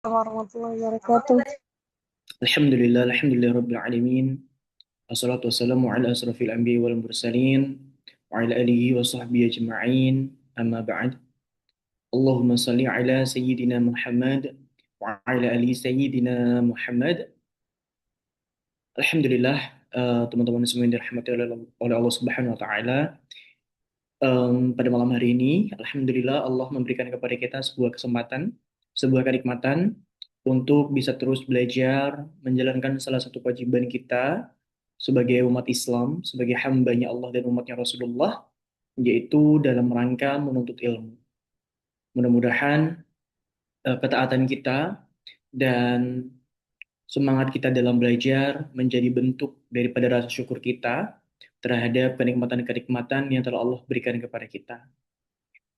Warahmatullahi wabarakatuh. Alhamdulillah Rabbil Alamin. Assalatu wassalamu ala asrafil anbiya wal mursalin wa ala alihi wa sahbihi ajma'in. Amma ba'd. Allahumma salli ala Sayyidina Muhammad wa ala ali Sayyidina Muhammad. Alhamdulillah, teman-teman semua yang dirahmati oleh Allah Subhanahu wa taala. Pada malam hari ini, alhamdulillah Allah memberikan kepada kita sebuah kesempatan, sebuah kenikmatan untuk bisa terus belajar menjalankan salah satu kewajiban kita sebagai umat Islam, sebagai hambanya Allah dan umatnya Rasulullah, yaitu dalam rangka menuntut ilmu. Mudah-mudahan ketaatan kita dan semangat kita dalam belajar menjadi bentuk daripada rasa syukur kita terhadap kenikmatan-kenikmatan yang telah Allah berikan kepada kita.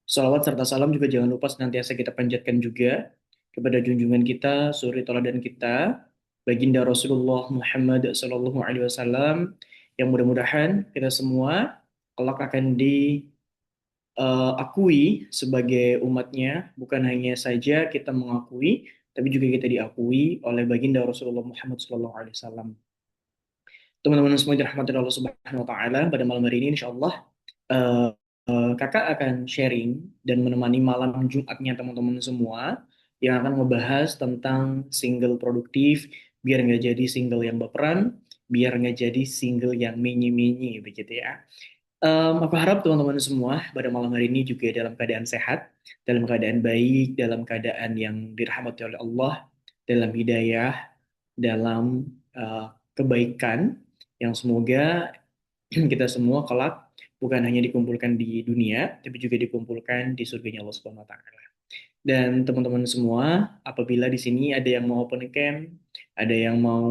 Salawat serta salam juga jangan lupa senantiasa kita panjatkan juga kepada junjungan kita, suri teladan kita, baginda Rasulullah Muhammad Sallallahu Alaihi Wasallam, yang mudah-mudahan kita semua kelak akan diakui sebagai umatnya, bukan hanya saja kita mengakui, tapi juga kita diakui oleh baginda Rasulullah Muhammad Sallallahu Alaihi Wasallam. Teman-teman semua yang dirahmati Allah Subhanahu Wa Taala, pada malam hari ini, insya Allah eh, kakak akan sharing dan menemani malam Jumatnya teman-teman semua yang akan membahas tentang single produktif biar nggak jadi single yang baperan, biar nggak jadi single yang menye-menye begitu ya. Aku harap teman-teman semua pada malam hari ini juga dalam keadaan sehat, dalam keadaan baik, dalam keadaan yang dirahmati oleh Allah, dalam hidayah, dalam kebaikan yang semoga kita semua kelak bukan hanya dikumpulkan di dunia, tapi juga dikumpulkan di surganya Allah Subhanahu wa taala. Dan teman-teman semua, apabila di sini ada yang mau open cam, ada yang mau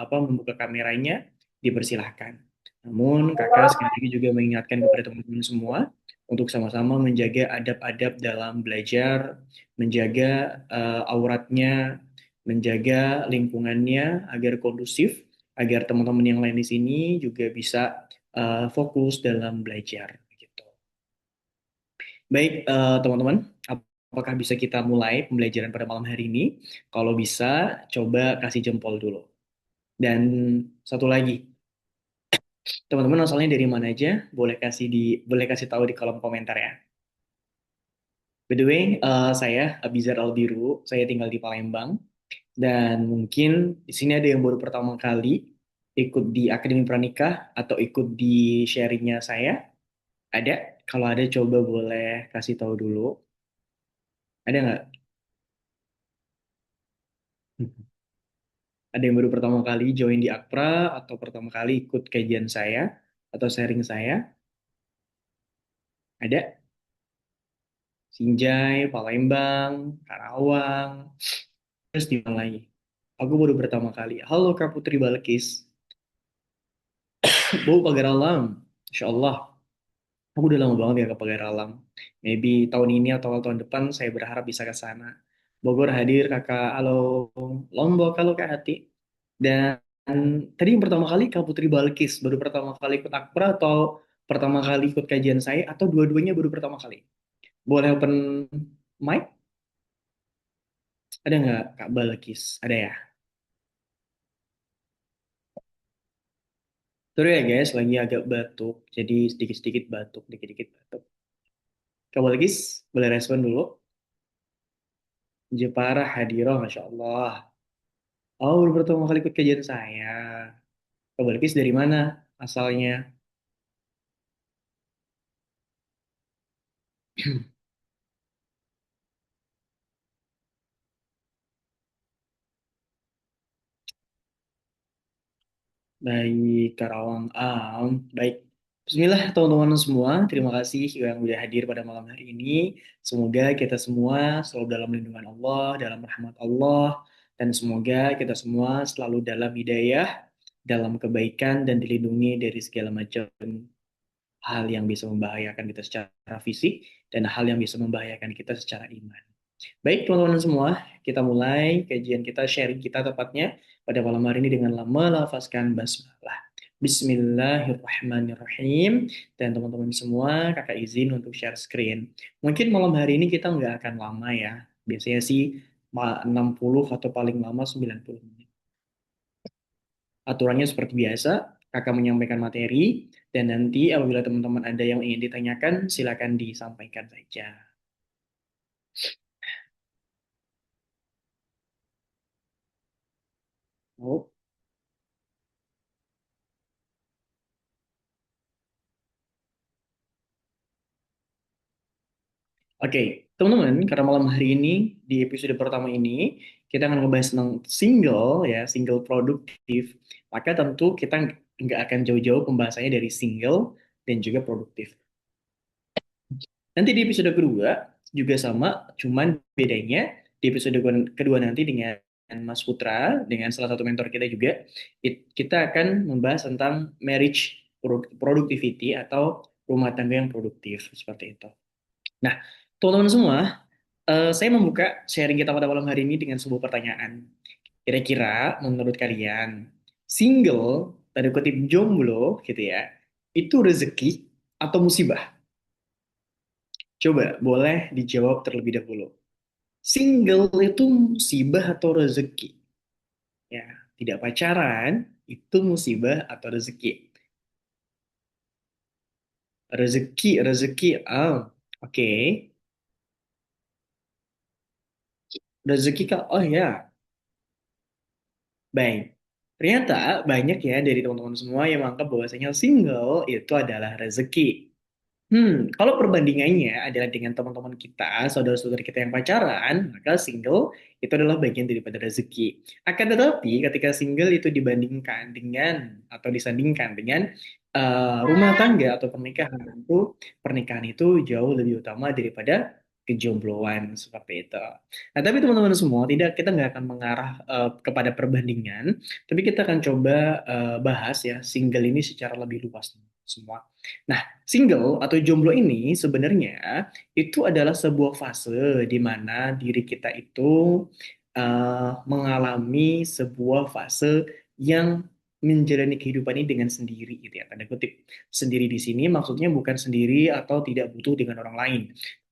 membuka kameranya, dipersilahkan. Namun kakak sekali lagi juga mengingatkan kepada teman-teman semua untuk sama-sama menjaga adab-adab dalam belajar, menjaga auratnya, menjaga lingkungannya agar kondusif, agar teman-teman yang lain di sini juga bisa fokus dalam belajar. Gitu. Baik, teman-teman, apakah bisa kita mulai pembelajaran pada malam hari ini? Kalau bisa, coba kasih jempol dulu. Dan satu lagi, teman-teman asalnya dari mana aja? Boleh kasih tahu di kolom komentar ya. By the way, saya Abizar Albiru, saya tinggal di Palembang dan mungkin di sini ada yang baru pertama kali ikut di Akademi Pranikah atau ikut di sharingnya saya. Ada? Kalau ada coba boleh kasih tahu dulu. Ada nggak? Ada yang baru pertama kali join di Akpra atau pertama kali ikut kajian saya atau sharing saya? Ada? Sinjai, Palembang, Karawang, terus di mana lagi? Aku baru pertama kali. Halo Kak Putri Balkis, Bau Pagar Alam. Insya Allah, aku udah lama banget ya ke Pagar Alam. Maybe tahun ini atau tahun depan saya berharap bisa ke sana. Bogor hadir Kakak, halo. Lombok, halo Kak Hati. Dan tadi yang pertama kali Kak Putri Balkis, baru pertama kali ikut Akpra atau pertama kali ikut kajian saya atau dua-duanya baru pertama kali? Boleh open mic? Ada nggak Kak Balkis? Ada ya? Sorry ya guys, lagi agak batuk. Jadi sedikit-sedikit batuk, dikit-dikit batuk. Kak Balkis, boleh respon dulu. Jepara Hadiro, Masya Allah. Oh, baru pertama kali ikut kajian saya. Kak Balkis dari mana asalnya? Baik, Karawang. Baik. Bismillah, teman-teman semua. Terima kasih yang sudah hadir pada malam hari ini. Semoga kita semua selalu dalam lindungan Allah, dalam rahmat Allah, dan semoga kita semua selalu dalam hidayah, dalam kebaikan, dan dilindungi dari segala macam hal yang bisa membahayakan kita secara fisik dan hal yang bisa membahayakan kita secara iman. Baik, teman-teman semua, kita mulai kajian kita, sharing kita tepatnya pada malam hari ini dengan melafazkan basmalah. Bismillahirrahmanirrahim. Dan teman-teman semua, kakak izin untuk share screen. Mungkin malam hari ini kita nggak akan lama ya. Biasanya sih 60 atau paling lama 90 menit. Aturannya seperti biasa, kakak menyampaikan materi, dan nanti apabila teman-teman ada yang ingin ditanyakan, silakan disampaikan saja. Oh, oke, teman-teman, karena malam hari ini, di episode pertama ini, kita akan ngebahas tentang single, ya, single produktif. Maka tentu kita nggak akan jauh-jauh pembahasannya dari single dan juga produktif. Nanti di episode kedua juga sama, cuman bedanya di episode kedua nanti dengan Mas Putra, dengan salah satu mentor kita juga, kita akan membahas tentang marriage productivity atau rumah tangga yang produktif, seperti itu. Nah, teman-teman semua, saya membuka sharing kita pada malam hari ini dengan sebuah pertanyaan. Kira-kira menurut kalian, single, tanda kutip jomblo gitu ya, itu rezeki atau musibah? Coba boleh dijawab terlebih dahulu. Single itu musibah atau rezeki? Ya, tidak pacaran itu musibah atau rezeki? Rezeki, rezeki. Ah, oke. Rezeki kak. Oh ya, baik. Ternyata banyak ya dari teman-teman semua yang menganggap bahwasanya single itu adalah rezeki. Kalau perbandingannya adalah dengan teman-teman kita, saudara-saudara kita yang pacaran, maka single itu adalah bagian daripada rezeki. Akan tetapi, ketika single itu dibandingkan dengan atau disandingkan dengan rumah tangga atau pernikahan, tentu pernikahan itu jauh lebih utama daripada kejombloan seperti itu. Nah, tapi teman-teman semua, tidak kita nggak akan mengarah kepada perbandingan, tapi kita akan coba bahas ya single ini secara lebih luas semua. Nah, single atau jomblo ini sebenarnya itu adalah sebuah fase di mana diri kita itu mengalami sebuah fase yang menjalani kehidupan ini dengan sendiri gitu ya, tanda kutip. Sendiri di sini maksudnya bukan sendiri atau tidak butuh dengan orang lain.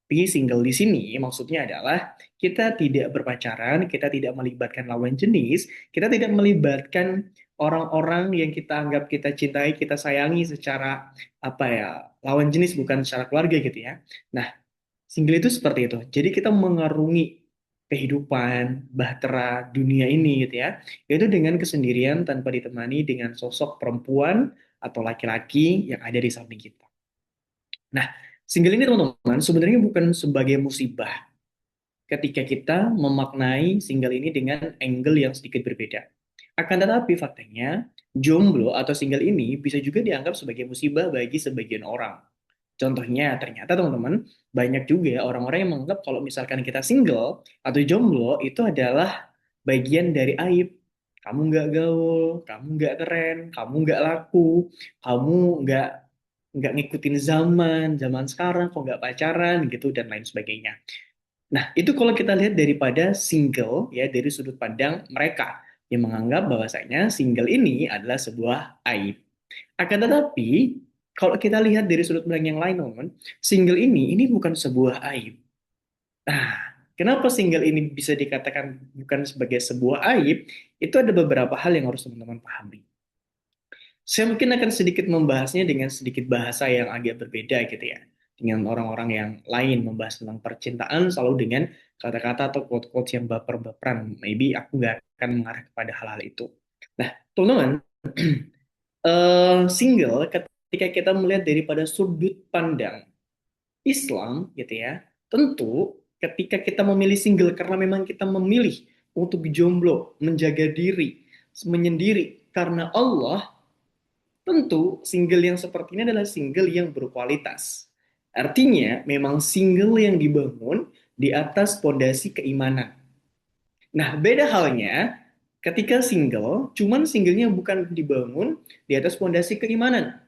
Tapi single di sini maksudnya adalah kita tidak berpacaran, kita tidak melibatkan lawan jenis, kita tidak melibatkan orang-orang yang kita anggap kita cintai, kita sayangi secara apa ya, lawan jenis bukan secara keluarga gitu ya. Nah, single itu seperti itu. Jadi kita mengarungi kehidupan, bahtera dunia ini gitu ya. Yaitu dengan kesendirian tanpa ditemani dengan sosok perempuan atau laki-laki yang ada di samping kita. Nah, single ini teman-teman sebenarnya bukan sebagai musibah ketika kita memaknai single ini dengan angle yang sedikit berbeda. Akan tetapi faktanya, jomblo atau single ini bisa juga dianggap sebagai musibah bagi sebagian orang. Contohnya, ternyata teman-teman, banyak juga orang-orang yang menganggap kalau misalkan kita single atau jomblo itu adalah bagian dari aib. Kamu nggak gaul, kamu nggak keren, kamu nggak laku, kamu nggak ngikutin zaman, zaman sekarang, kok nggak pacaran gitu dan lain sebagainya. Nah, itu kalau kita lihat daripada single ya dari sudut pandang mereka yang menganggap bahwasanya single ini adalah sebuah aib. Akan tetapi, kalau kita lihat dari sudut pandang yang lain, teman, single ini bukan sebuah aib. Nah, kenapa single ini bisa dikatakan bukan sebagai sebuah aib? Itu ada beberapa hal yang harus teman-teman pahami. Saya mungkin akan sedikit membahasnya dengan sedikit bahasa yang agak berbeda gitu ya. Dengan orang-orang yang lain membahas tentang percintaan selalu dengan kata-kata atau quote-quote yang baper-baperan. Maybe aku nggak akan mengarah kepada hal-hal itu. Nah, teman-teman, single ketika kita melihat daripada sudut pandang Islam gitu ya, tentu ketika kita memilih single karena memang kita memilih untuk jomblo, menjaga diri, menyendiri karena Allah, tentu single yang seperti ini adalah single yang berkualitas. Artinya memang single yang dibangun di atas pondasi keimanan. Nah, beda halnya ketika single, cuman singlenya bukan dibangun di atas pondasi keimanan.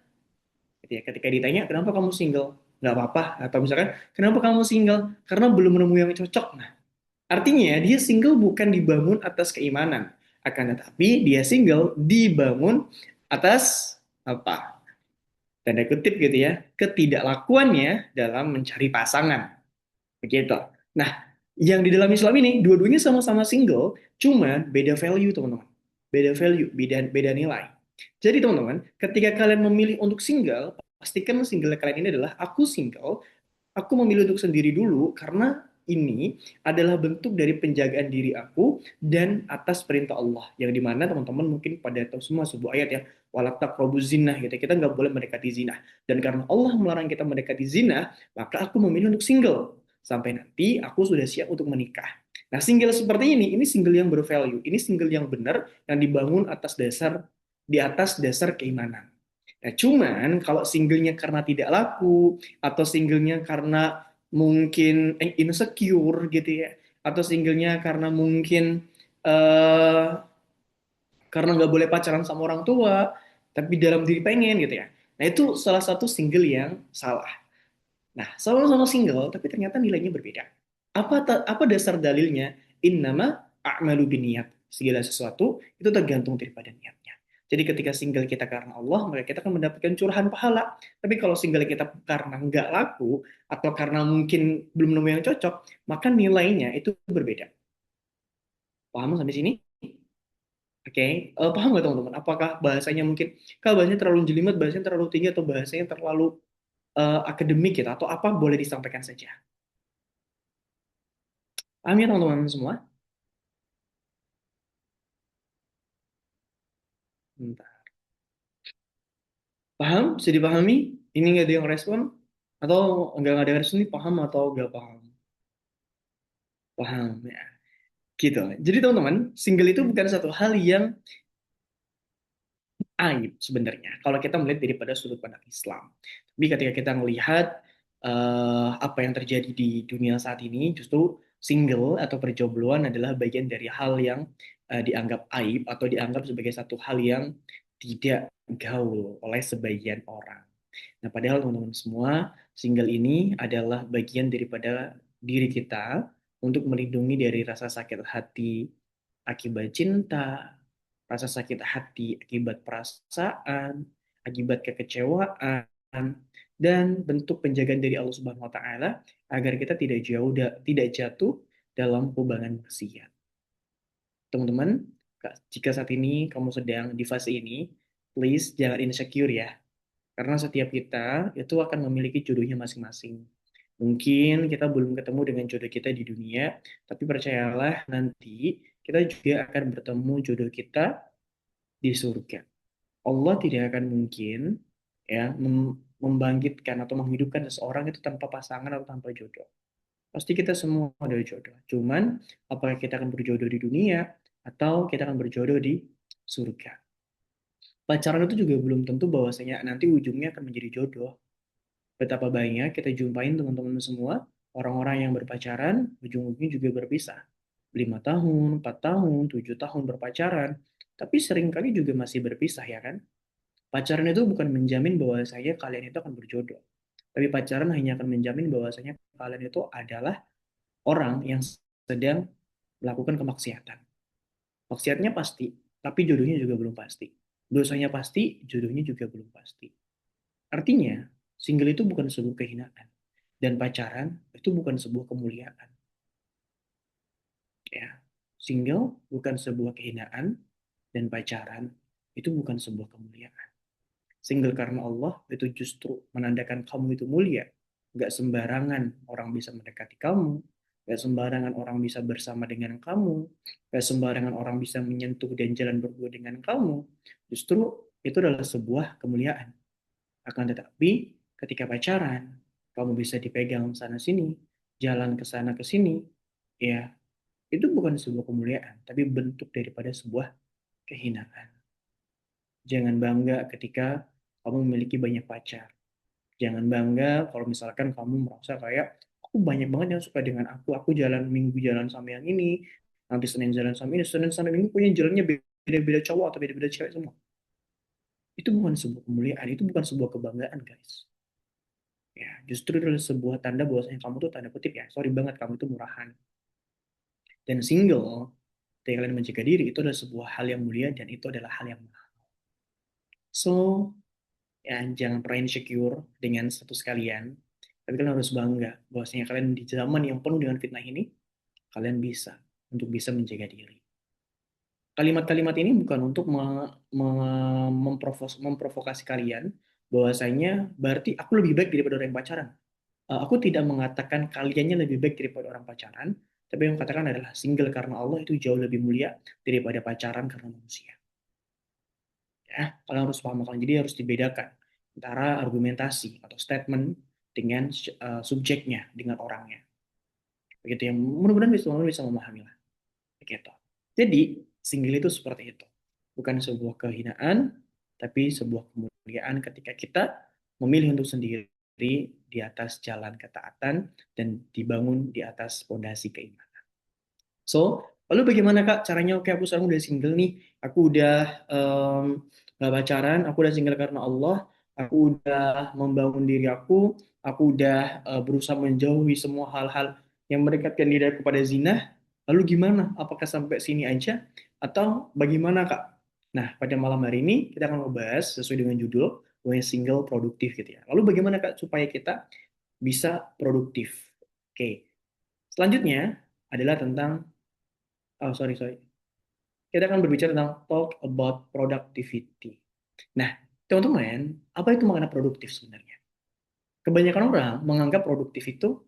Gitu ya. Ketika ditanya, kenapa kamu single? Nggak apa-apa. Atau misalkan, kenapa kamu single? Karena belum menemu yang cocok. Nah, artinya dia single bukan dibangun atas keimanan. Akan tetapi dia single dibangun atas apa? Tanda kutip gitu ya, ketidaklakuannya dalam mencari pasangan. Begitu. Nah, Yang di dalam Islam ini dua-duanya sama-sama single, cuma beda value teman-teman. Beda value, beda beda nilai. Jadi teman-teman, ketika kalian memilih untuk single, pastikan single kalian ini adalah aku single. Aku memilih untuk sendiri dulu karena ini adalah bentuk dari penjagaan diri aku dan atas perintah Allah. Yang dimana teman-teman mungkin pada tahu semua sebuah ayat ya, walak taqrabu zina gitu. Kita nggak boleh mendekati zina. Dan karena Allah melarang kita mendekati zina, maka aku memilih untuk single. Sampai nanti aku sudah siap untuk menikah. Nah, single seperti ini single yang bervalue. Ini single yang benar yang dibangun atas dasar keimanan. Nah, cuman kalau singlenya karena tidak laku atau singlenya karena mungkin insecure gitu ya, atau singlenya karena mungkin eh karena nggak boleh pacaran sama orang tua, tapi dalam diri pengen gitu ya. Nah, itu salah satu single yang salah. Nah, sama-sama single, tapi ternyata nilainya berbeda. Apa dasar dalilnya? Innama a'malu biniyat. Segala sesuatu itu tergantung daripada niatnya. Jadi ketika single kita karena Allah, maka kita akan mendapatkan curahan pahala. Tapi kalau single kita karena nggak laku, atau karena mungkin belum nemu yang cocok, maka nilainya itu berbeda. Paham sampai sini? Oke, paham nggak teman-teman? Apakah bahasanya mungkin, kalau bahasanya terlalu jelimet, bahasanya terlalu tinggi, atau bahasanya terlalu akademik gitu, atau apa boleh disampaikan saja. Paham ya teman-teman semua? Bentar. Paham? Bisa dipahami? Ini nggak ada yang respon? Atau nggak ada yang respon ini paham atau nggak paham? Paham ya. Gitu. Jadi teman-teman, single itu bukan satu hal yang aib sebenarnya. Kalau kita melihat daripada sudut pandang Islam. Tapi ketika kita melihat apa yang terjadi di dunia saat ini, justru single atau perjombloan adalah bagian dari hal yang dianggap aib atau dianggap sebagai satu hal yang tidak gaul oleh sebagian orang. Nah, padahal teman-teman semua, single ini adalah bagian daripada diri kita untuk melindungi dari rasa sakit hati akibat cinta, rasa sakit hati akibat perasaan, akibat kekecewaan, dan bentuk penjagaan dari Allah Subhanahu wa taala agar kita tidak jatuh dalam kubangan maksiat. Teman-teman, jika saat ini kamu sedang di fase ini, please jangan insecure ya. Karena setiap kita itu akan memiliki jodohnya masing-masing. Mungkin kita belum ketemu dengan jodoh kita di dunia, tapi percayalah nanti kita juga akan bertemu jodoh kita di surga. Allah tidak akan mungkin ya membangkitkan atau menghidupkan seseorang itu tanpa pasangan atau tanpa jodoh. Pasti kita semua ada jodoh. Cuman apakah kita akan berjodoh di dunia atau kita akan berjodoh di surga. Pacaran itu juga belum tentu bahwasanya nanti ujungnya akan menjadi jodoh. Betapa banyak kita jumpain teman-teman semua, orang-orang yang berpacaran, ujung-ujungnya juga berpisah. 5 tahun, 4 tahun, 7 tahun berpacaran, tapi seringkali juga masih berpisah ya kan? Pacaran itu bukan menjamin bahwasanya kalian itu akan berjodoh. Tapi pacaran hanya akan menjamin bahwasanya kalian itu adalah orang yang sedang melakukan kemaksiatan. Maksiatnya pasti, tapi jodohnya juga belum pasti. Dosanya pasti, jodohnya juga belum pasti. Artinya, single itu bukan sebuah kehinaan. Dan pacaran itu bukan sebuah kemuliaan. Ya. Single bukan sebuah kehinaan, dan pacaran itu bukan sebuah kemuliaan. Single karena Allah itu justru menandakan kamu itu mulia. Gak sembarangan orang bisa mendekati kamu. Gak sembarangan orang bisa bersama dengan kamu. Gak sembarangan orang bisa menyentuh dan jalan berdua dengan kamu. Justru itu adalah sebuah kemuliaan. Akan tetapi ketika pacaran, kamu bisa dipegang sana sini, jalan ke sana ke sini, ya itu bukan sebuah kemuliaan, tapi bentuk daripada sebuah kehinaan. Jangan bangga ketika kamu memiliki banyak pacar. Jangan bangga kalau misalkan kamu merasa kayak aku banyak banget yang suka dengan aku jalan minggu jalan sama yang ini, nanti Senin jalan sama ini, Senin sampai minggu punya jalannya beda-beda cowok atau beda-beda cewek semua. Itu bukan sebuah kemuliaan, itu bukan sebuah kebanggaan, guys. Ya, justru itu adalah sebuah tanda bahwasanya kamu tuh tanda kutip ya, sorry banget kamu itu murahan. Dan single, ketika kalian menjaga diri, itu adalah sebuah hal yang mulia dan itu adalah hal yang mahal. So, ya jangan pernah insecure dengan status kalian, tapi kalian harus bangga bahwasanya kalian di zaman yang penuh dengan fitnah ini, kalian bisa untuk bisa menjaga diri. Kalimat-kalimat ini bukan untuk memprovokasi kalian bahwasanya berarti aku lebih baik daripada orang yang pacaran. Aku tidak mengatakan kaliannya lebih baik daripada orang pacaran, tapi yang katakan adalah single karena Allah itu jauh lebih mulia daripada pacaran karena manusia. Ya, kalian harus paham makanya. Jadi harus dibedakan antara argumentasi atau statement dengan subjeknya, dengan orangnya. Begitu yang mudah-mudahan bisa memahami lah. Begitu. Jadi single itu seperti itu. Bukan sebuah kehinaan, tapi sebuah kemuliaan ketika kita memilih untuk sendiri di atas jalan ketaatan dan dibangun di atas fondasi keimanan. So, lalu bagaimana Kak caranya? Oke, aku sekarang udah single nih. Aku udah gak pacaran, aku udah single karena Allah. Aku udah membangun diri aku. Aku udah berusaha menjauhi semua hal-hal yang mendekatkan diri aku pada zina. Lalu gimana? Apakah sampai sini aja? Atau bagaimana Kak? Nah, pada malam hari ini kita akan membahas sesuai dengan judul, when single produktif gitu ya. Lalu bagaimana Kak supaya kita bisa produktif? Oke, selanjutnya adalah tentang oh sorry. Kita akan berbicara tentang talk about productivity. Nah, teman-teman, apa itu makna produktif sebenarnya? Kebanyakan orang menganggap produktif itu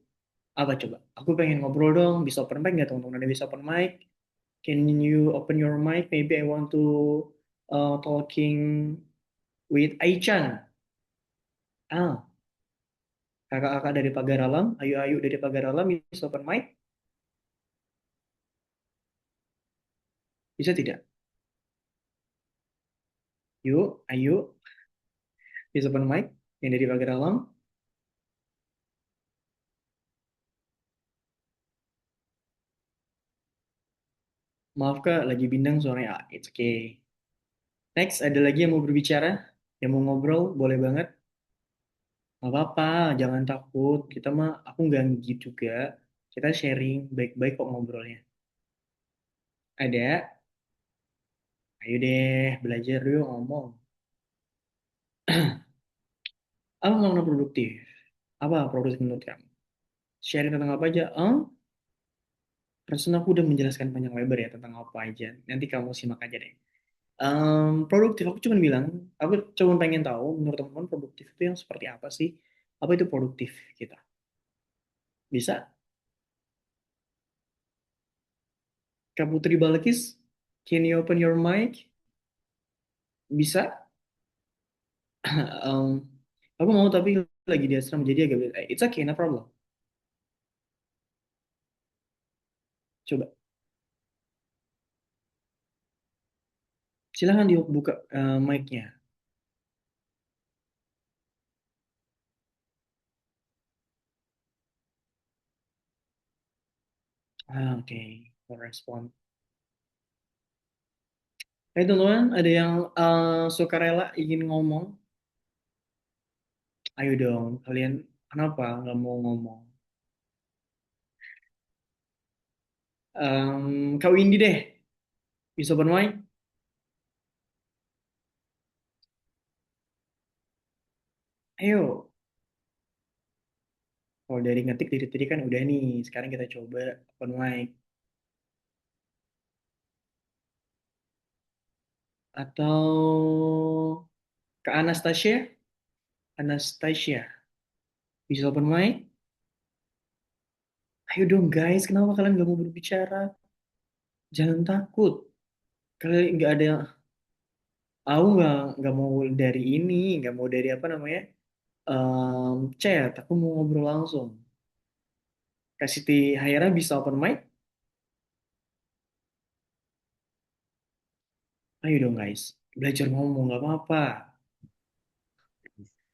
apa coba? Aku pengen ngobrol dong, bisa open mic nggak teman-teman? Ada bisa open mic? Can you open your mic? Maybe I want to talking with Aichan. Ah, kakak-kakak dari Pagar Alam, ayu-ayu dari Pagar Alam, bisa open mic? Bisa tidak? Yuk, ayo, bisa open mic yang dari Pagar Alam. Maaf Kak, lagi bindang suaranya. Ah, it's okay. Next, ada lagi yang mau berbicara? Yang mau ngobrol? Boleh banget. Gak apa-apa, jangan takut. Kita mah, aku nggak gitu juga. Kita sharing, baik-baik kok ngobrolnya. Ada? Ayo deh, belajar yuk ngomong. Apa makna produktif? Apa produktif menurut kamu? Sharing tentang apa aja? Perasaan aku udah menjelaskan panjang lebar ya tentang apa aja. Nanti kamu simak aja deh. Produktif, aku cuma bilang, aku cuma pengen tahu menurut teman-teman produktif itu yang seperti apa sih? Apa itu produktif kita? Bisa? Kak Putri Balkis, can you open your mic? Bisa? Um, aku mau tapi lagi di asrama jadi agak it's okay, no problem. Coba, silahkan dibuka mic-nya. Oke, okay. Respon. Teman-teman, ada yang sukarela ingin ngomong? Ayo dong, kalian kenapa nggak mau ngomong? Kau Indi deh, bisa open mic? Ayo. Kalau dari ngetik dari tadi kan udah nih, sekarang kita coba open mic. Atau ke Anastasia? Anastasia, bisa open mic? Ayo dong guys, kenapa kalian gak mau berbicara? Jangan takut. Kalian nggak ada, aku nggak mau dari ini, nggak mau dari apa namanya chat. Aku mau ngobrol langsung. Kak Siti Haira bisa open mic? Ayo dong guys, belajar ngomong nggak apa-apa.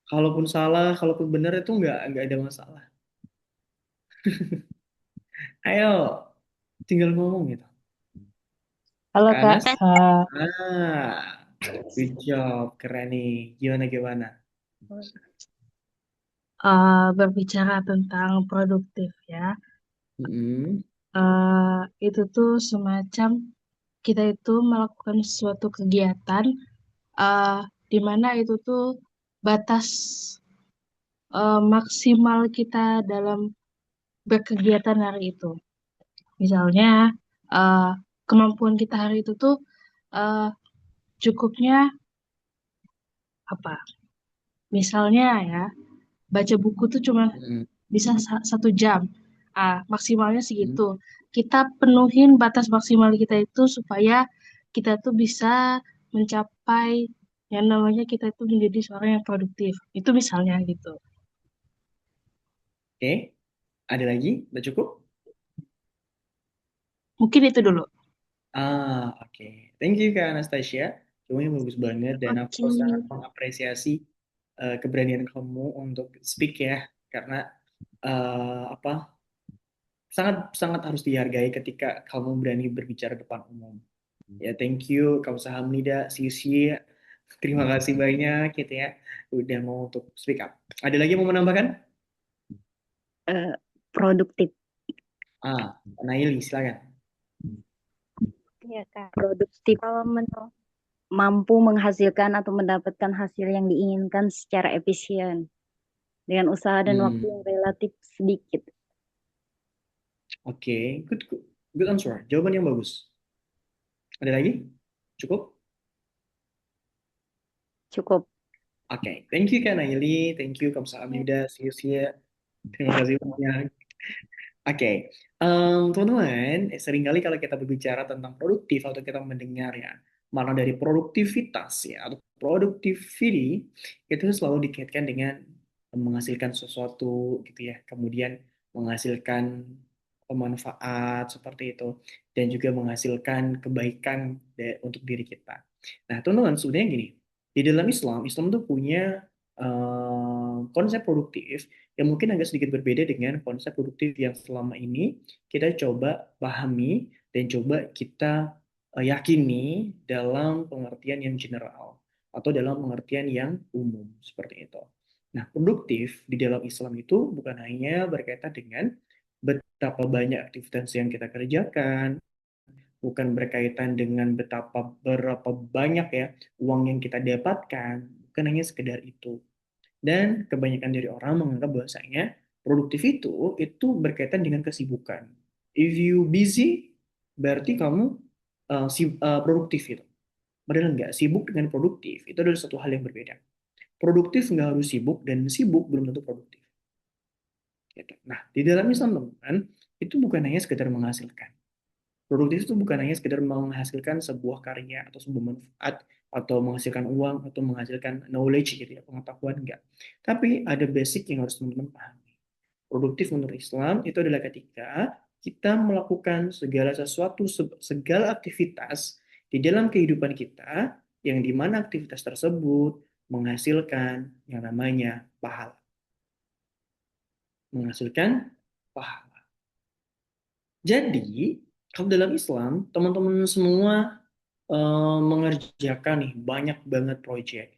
Kalaupun salah, kalaupun benar itu nggak ada masalah. Ayo, tinggal ngomong gitu. Halo Kak Kak, Anas, good job, keren nih. Gimana gimana? berbicara tentang produktif ya, Mm-mm. itu tuh semacam kita itu melakukan suatu kegiatan eh, di mana itu tuh batas maksimal kita dalam berkegiatan hari itu. Misalnya, eh, kemampuan kita hari itu tuh eh, cukupnya apa? Misalnya ya, baca buku tuh cuma Mm-mm. bisa 1 jam. Maksimalnya Mm. segitu. Kita penuhin batas maksimal kita itu supaya kita tuh bisa mencapai yang namanya kita itu menjadi seorang yang produktif. Itu misalnya gitu. Oke, ada lagi? Udah cukup? Mungkin itu dulu. Oke. Thank you Kak Anastasia. Semuanya bagus banget dan aku Oke. sangat mengapresiasi keberanian kamu untuk speak ya, karena apa sangat sangat harus dihargai ketika kamu berani berbicara depan umum. Ya, thank you Kak Hamnida, Sisi. Terima kasih banyak gitu ya, udah mau untuk speak up. Ada lagi yang mau menambahkan? eh, produktif. Naili, silakan. Iya, Kak. Produktif kalau mampu menghasilkan atau mendapatkan hasil yang diinginkan secara efisien dengan usaha dan waktu Hmm, yang relatif sedikit. oke, good, good, good answer. Jawaban yang bagus. Ada lagi? Cukup? Cukup. Oke, thank you Kak Naili, thank you Kak Hamnida, Sisi. Terima kasih banyak. Oke, teman-teman, seringkali kalau kita berbicara tentang produktif atau kita mendengar ya, mana dari produktivitas ya atau productivity itu selalu dikaitkan dengan menghasilkan sesuatu gitu ya, kemudian menghasilkan pemanfaat seperti itu dan juga menghasilkan kebaikan untuk diri kita. Nah, teman-teman, sebenarnya gini, di dalam Islam, Islam tuh punya konsep produktif yang mungkin agak sedikit berbeda dengan konsep produktif yang selama ini kita coba pahami dan coba kita yakini dalam pengertian yang general atau dalam pengertian yang umum seperti itu. Nah, produktif di dalam Islam itu bukan hanya berkaitan dengan betapa banyak aktivitas yang kita kerjakan, bukan berkaitan dengan betapa berapa banyak ya uang yang kita dapatkan, bukan hanya sekedar itu. Dan kebanyakan dari orang menganggap bahwasanya produktif itu berkaitan dengan kesibukan. If you busy, berarti kamu produktif itu. Padahal enggak, sibuk dengan produktif itu adalah satu hal yang berbeda. Produktif nggak harus sibuk dan sibuk belum tentu produktif. Gitu. Nah, di dalam Islam teman-teman, itu bukan hanya sekedar menghasilkan. Produktif itu bukan hanya sekedar menghasilkan sebuah karya atau sebuah manfaat atau menghasilkan uang atau menghasilkan knowledge gitu ya, pengetahuan enggak. Tapi ada basic yang harus teman-teman pahami. Produktif menurut Islam itu adalah ketika kita melakukan segala sesuatu, segala aktivitas di dalam kehidupan kita yang dimana aktivitas tersebut menghasilkan yang namanya pahala. Menghasilkan pahala. Jadi, kalau dalam Islam, teman-teman semua mengerjakan nih banyak banget proyek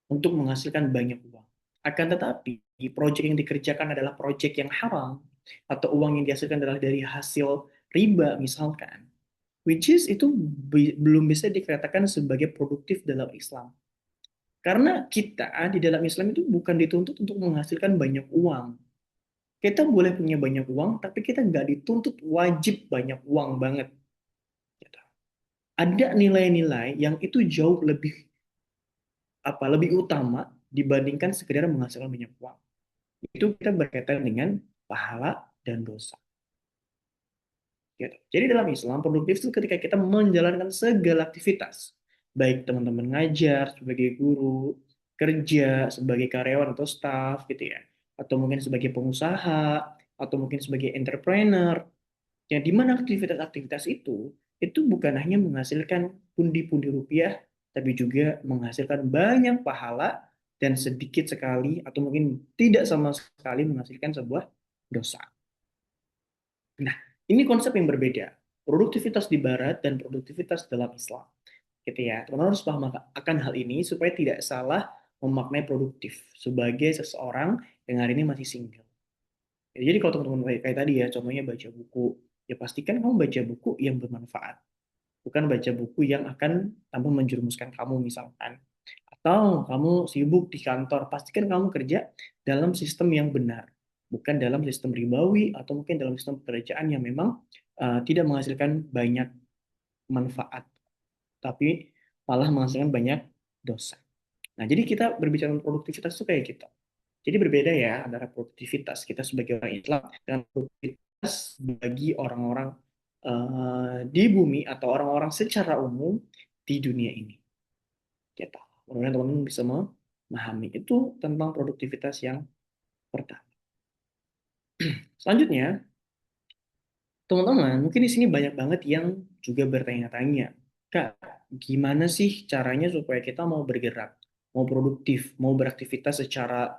untuk menghasilkan banyak uang. Akan tetapi, proyek yang dikerjakan adalah proyek yang haram atau uang yang dihasilkan adalah dari hasil riba misalkan, which is itu belum bisa dikatakan sebagai produktif dalam Islam. Karena kita di dalam Islam itu bukan dituntut untuk menghasilkan banyak uang. Kita boleh punya banyak uang, tapi kita nggak dituntut wajib banyak uang banget. Ada nilai-nilai yang itu jauh lebih utama dibandingkan sekedar menghasilkan banyak uang. Itu kita berkaitan dengan pahala dan dosa. Gitu. Jadi dalam Islam produktif itu ketika kita menjalankan segala aktivitas, baik teman-teman ngajar sebagai guru, kerja sebagai karyawan atau staff gitu ya, atau mungkin sebagai pengusaha, atau mungkin sebagai entrepreneur, yang dimana aktivitas-aktivitas itu bukan hanya menghasilkan pundi-pundi rupiah, tapi juga menghasilkan banyak pahala dan sedikit sekali atau mungkin tidak sama sekali menghasilkan sebuah dosa. Nah, ini konsep yang berbeda. Produktivitas di Barat dan produktivitas dalam Islam. Gitu ya. Teman-teman harus paham akan hal ini supaya tidak salah memaknai produktif sebagai seseorang yang hari ini masih single. Jadi kalau teman-teman kayak tadi ya, contohnya baca buku, ya pastikan kamu baca buku yang bermanfaat, bukan baca buku yang akan tambah menjerumuskan kamu misalkan. Atau kamu sibuk di kantor, pastikan kamu kerja dalam sistem yang benar, bukan dalam sistem ribawi atau mungkin dalam sistem pekerjaan yang memang tidak menghasilkan banyak manfaat, tapi malah menghasilkan banyak dosa. Nah, jadi kita berbicara tentang produktivitas itu kayak gitu. Jadi berbeda ya antara produktivitas kita sebagai orang Islam dan produktivitas bagi orang-orang di bumi atau orang-orang secara umum di dunia ini. Gitu. Mudah-mudahan teman-teman bisa memahami itu tentang produktivitas yang pertama. Selanjutnya, teman-teman, mungkin di sini banyak banget yang juga bertanya-tanya, Kak, gimana sih caranya supaya kita mau bergerak, mau produktif, mau beraktivitas secara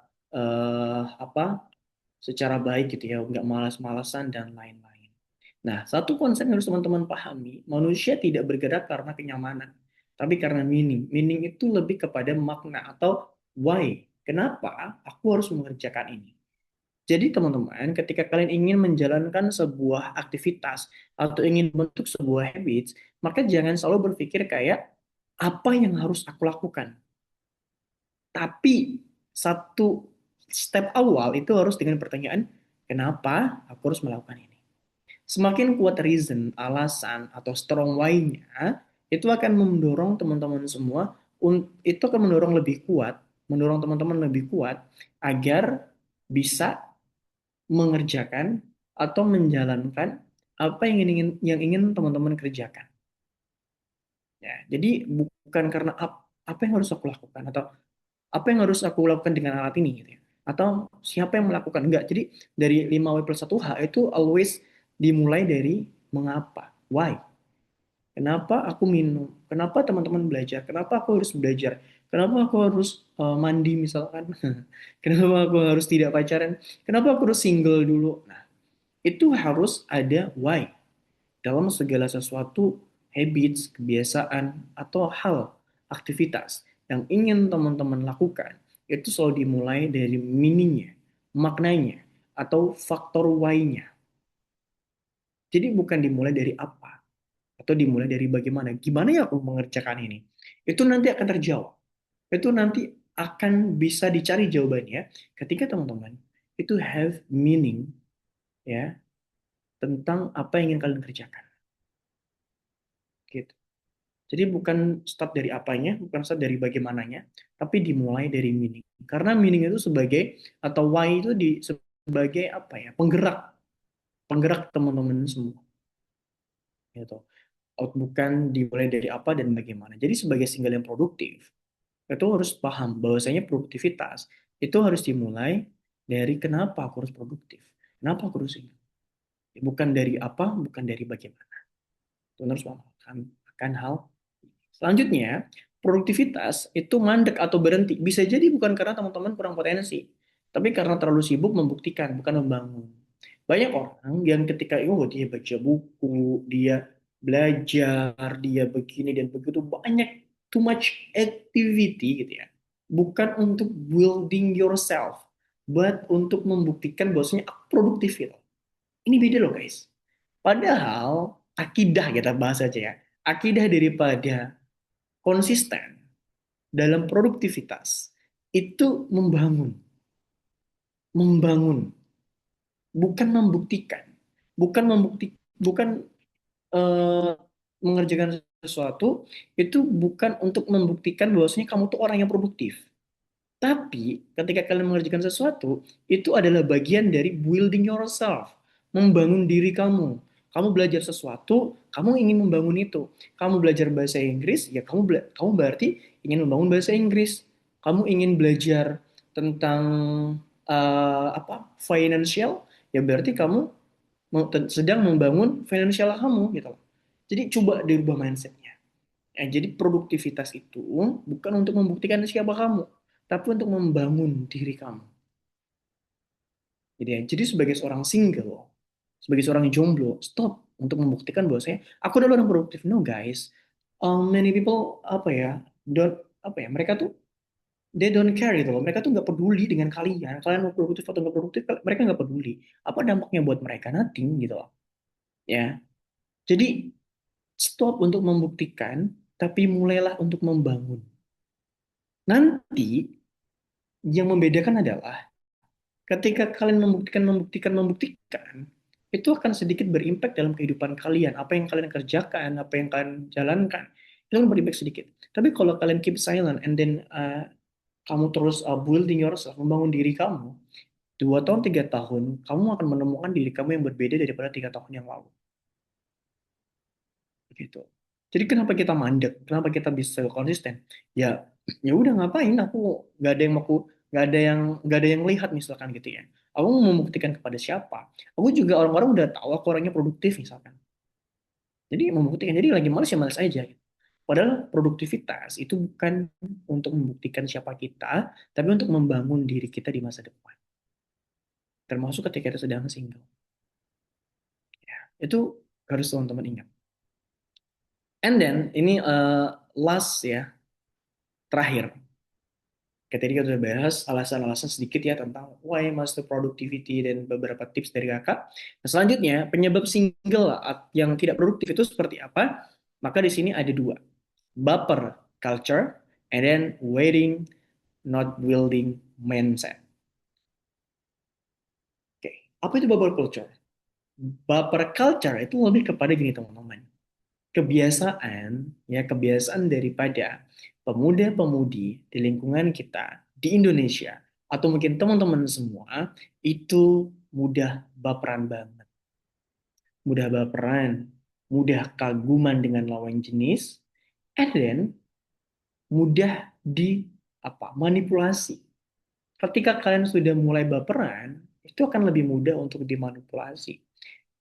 apa? Secara baik gitu ya, nggak malas-malasan dan lain-lain. Nah, satu konsep yang harus teman-teman pahami, manusia tidak bergerak karena kenyamanan, tapi karena meaning. Meaning itu lebih kepada makna atau why. Kenapa aku harus mengerjakan ini? Jadi teman-teman, ketika kalian ingin menjalankan sebuah aktivitas atau ingin bentuk sebuah habits, maka jangan selalu berpikir kayak apa yang harus aku lakukan. Tapi satu step awal itu harus dengan pertanyaan, kenapa aku harus melakukan ini? Semakin kuat reason, alasan, atau strong why-nya, itu akan mendorong teman-teman semua, itu akan mendorong lebih kuat, mendorong teman-teman lebih kuat agar bisa mengerjakan atau menjalankan apa yang ingin teman-teman kerjakan. Ya, jadi bukan karena apa yang harus aku lakukan atau apa yang harus aku lakukan dengan alat ini gitu ya. Atau siapa yang melakukan enggak. Jadi dari 5W+1H itu always dimulai dari mengapa, why. Kenapa aku minum? Kenapa teman-teman belajar? Kenapa aku harus belajar? Kenapa aku harus mandi misalkan? Kenapa aku harus tidak pacaran? Kenapa aku harus single dulu? Nah, itu harus ada why dalam segala sesuatu, habits, kebiasaan, atau hal, aktivitas yang ingin teman-teman lakukan. Itu selalu dimulai dari meaningnya, maknanya, atau faktor why-nya. Jadi bukan dimulai dari apa, atau dimulai dari bagaimana. Gimana ya aku mengerjakan ini? Itu nanti akan terjawab. Itu nanti akan bisa dicari jawabannya ketika teman-teman itu have meaning ya tentang apa yang ingin kalian kerjakan. Gitu. Jadi bukan start dari apanya, bukan start dari bagaimananya, tapi dimulai dari meaning. Karena meaning itu sebagai atau why itu sebagai apa ya? Penggerak, penggerak teman-teman semua. Gitu. Bukan dimulai dari apa dan bagaimana. Jadi sebagai single yang produktif, itu harus paham bahwasanya produktivitas itu harus dimulai dari kenapa aku harus produktif. Kenapa aku harus ini? Bukan dari apa, bukan dari bagaimana. Itu harus paham akan hal. Selanjutnya, produktivitas itu mandek atau berhenti. Bisa jadi bukan karena teman-teman kurang potensi, tapi karena terlalu sibuk membuktikan, bukan membangun. Banyak orang yang ketika dia baca buku, dia belajar, dia begini dan begitu banyak, too much activity gitu ya. Bukan untuk building yourself, but untuk membuktikan bahwasanya aku produktif gitu. Ini beda loh guys. Padahal akidah kita bahas aja ya. Akidah daripada konsisten dalam produktivitas itu membangun, bukan membuktikan, bukan eh, mengerjakan sesuatu itu bukan untuk membuktikan bahwasanya kamu tuh orang yang produktif. Tapi ketika kalian mengerjakan sesuatu, itu adalah bagian dari building yourself, membangun diri kamu. Kamu belajar sesuatu, kamu ingin membangun itu. Kamu belajar bahasa Inggris, ya kamu berarti ingin membangun bahasa Inggris. Kamu ingin belajar tentang apa financial, ya berarti kamu sedang membangun financial kamu gitu. Jadi coba dirubah mindsetnya. Ya, jadi produktivitas itu bukan untuk membuktikan siapa kamu, tapi untuk membangun diri kamu. Jadi sebagai seorang single, sebagai seorang jomblo, stop untuk membuktikan bahwa aku adalah orang produktif. No guys, many people apa ya, don't apa ya, mereka tuh they don't care gitu loh. Mereka tuh nggak peduli dengan kalian. Kalian mau produktif atau nggak produktif, mereka nggak peduli. Apa dampaknya buat mereka? Nothing gitu loh. Ya, jadi stop untuk membuktikan, tapi mulailah untuk membangun. Nanti yang membedakan adalah ketika kalian membuktikan, itu akan sedikit berimpact dalam kehidupan kalian. Apa yang kalian kerjakan, apa yang kalian jalankan, itu akan berimpact sedikit. Tapi kalau kalian keep silent and then kamu terus building yourself, membangun diri kamu, 2 tahun, 3 tahun, kamu akan menemukan diri kamu yang berbeda daripada 3 tahun yang lalu. Gitu. Jadi kenapa kita mandek? Kenapa kita bisa konsisten? Ya, ya udah ngapain? Aku nggak ada yang mau, nggak ada yang lihat misalkan gitu ya. Aku mau membuktikan kepada siapa? Aku juga orang-orang udah tahu aku orangnya produktif misalkan. Jadi membuktikan. Jadi lagi males ya males aja. Padahal produktivitas itu bukan untuk membuktikan siapa kita, tapi untuk membangun diri kita di masa depan. Termasuk ketika kita sedang single. Itu harus teman-teman ingat. And then ini last ya, terakhir. Kayak tadi kita udah bahas alasan-alasan sedikit ya tentang why master productivity dan beberapa tips dari kakak. Nah, selanjutnya penyebab single yang tidak produktif itu seperti apa? Maka di sini ada 2, baper culture and then waiting not building mindset. Oke, apa itu baper culture? Baper culture itu lebih kepada gini teman-teman. Kebiasaan daripada pemuda-pemudi di lingkungan kita di Indonesia atau mungkin teman-teman semua itu mudah baperan banget, mudah baperan, mudah kaguman dengan lawan jenis, and then mudah di manipulasi. Ketika kalian sudah mulai baperan, itu akan lebih mudah untuk dimanipulasi.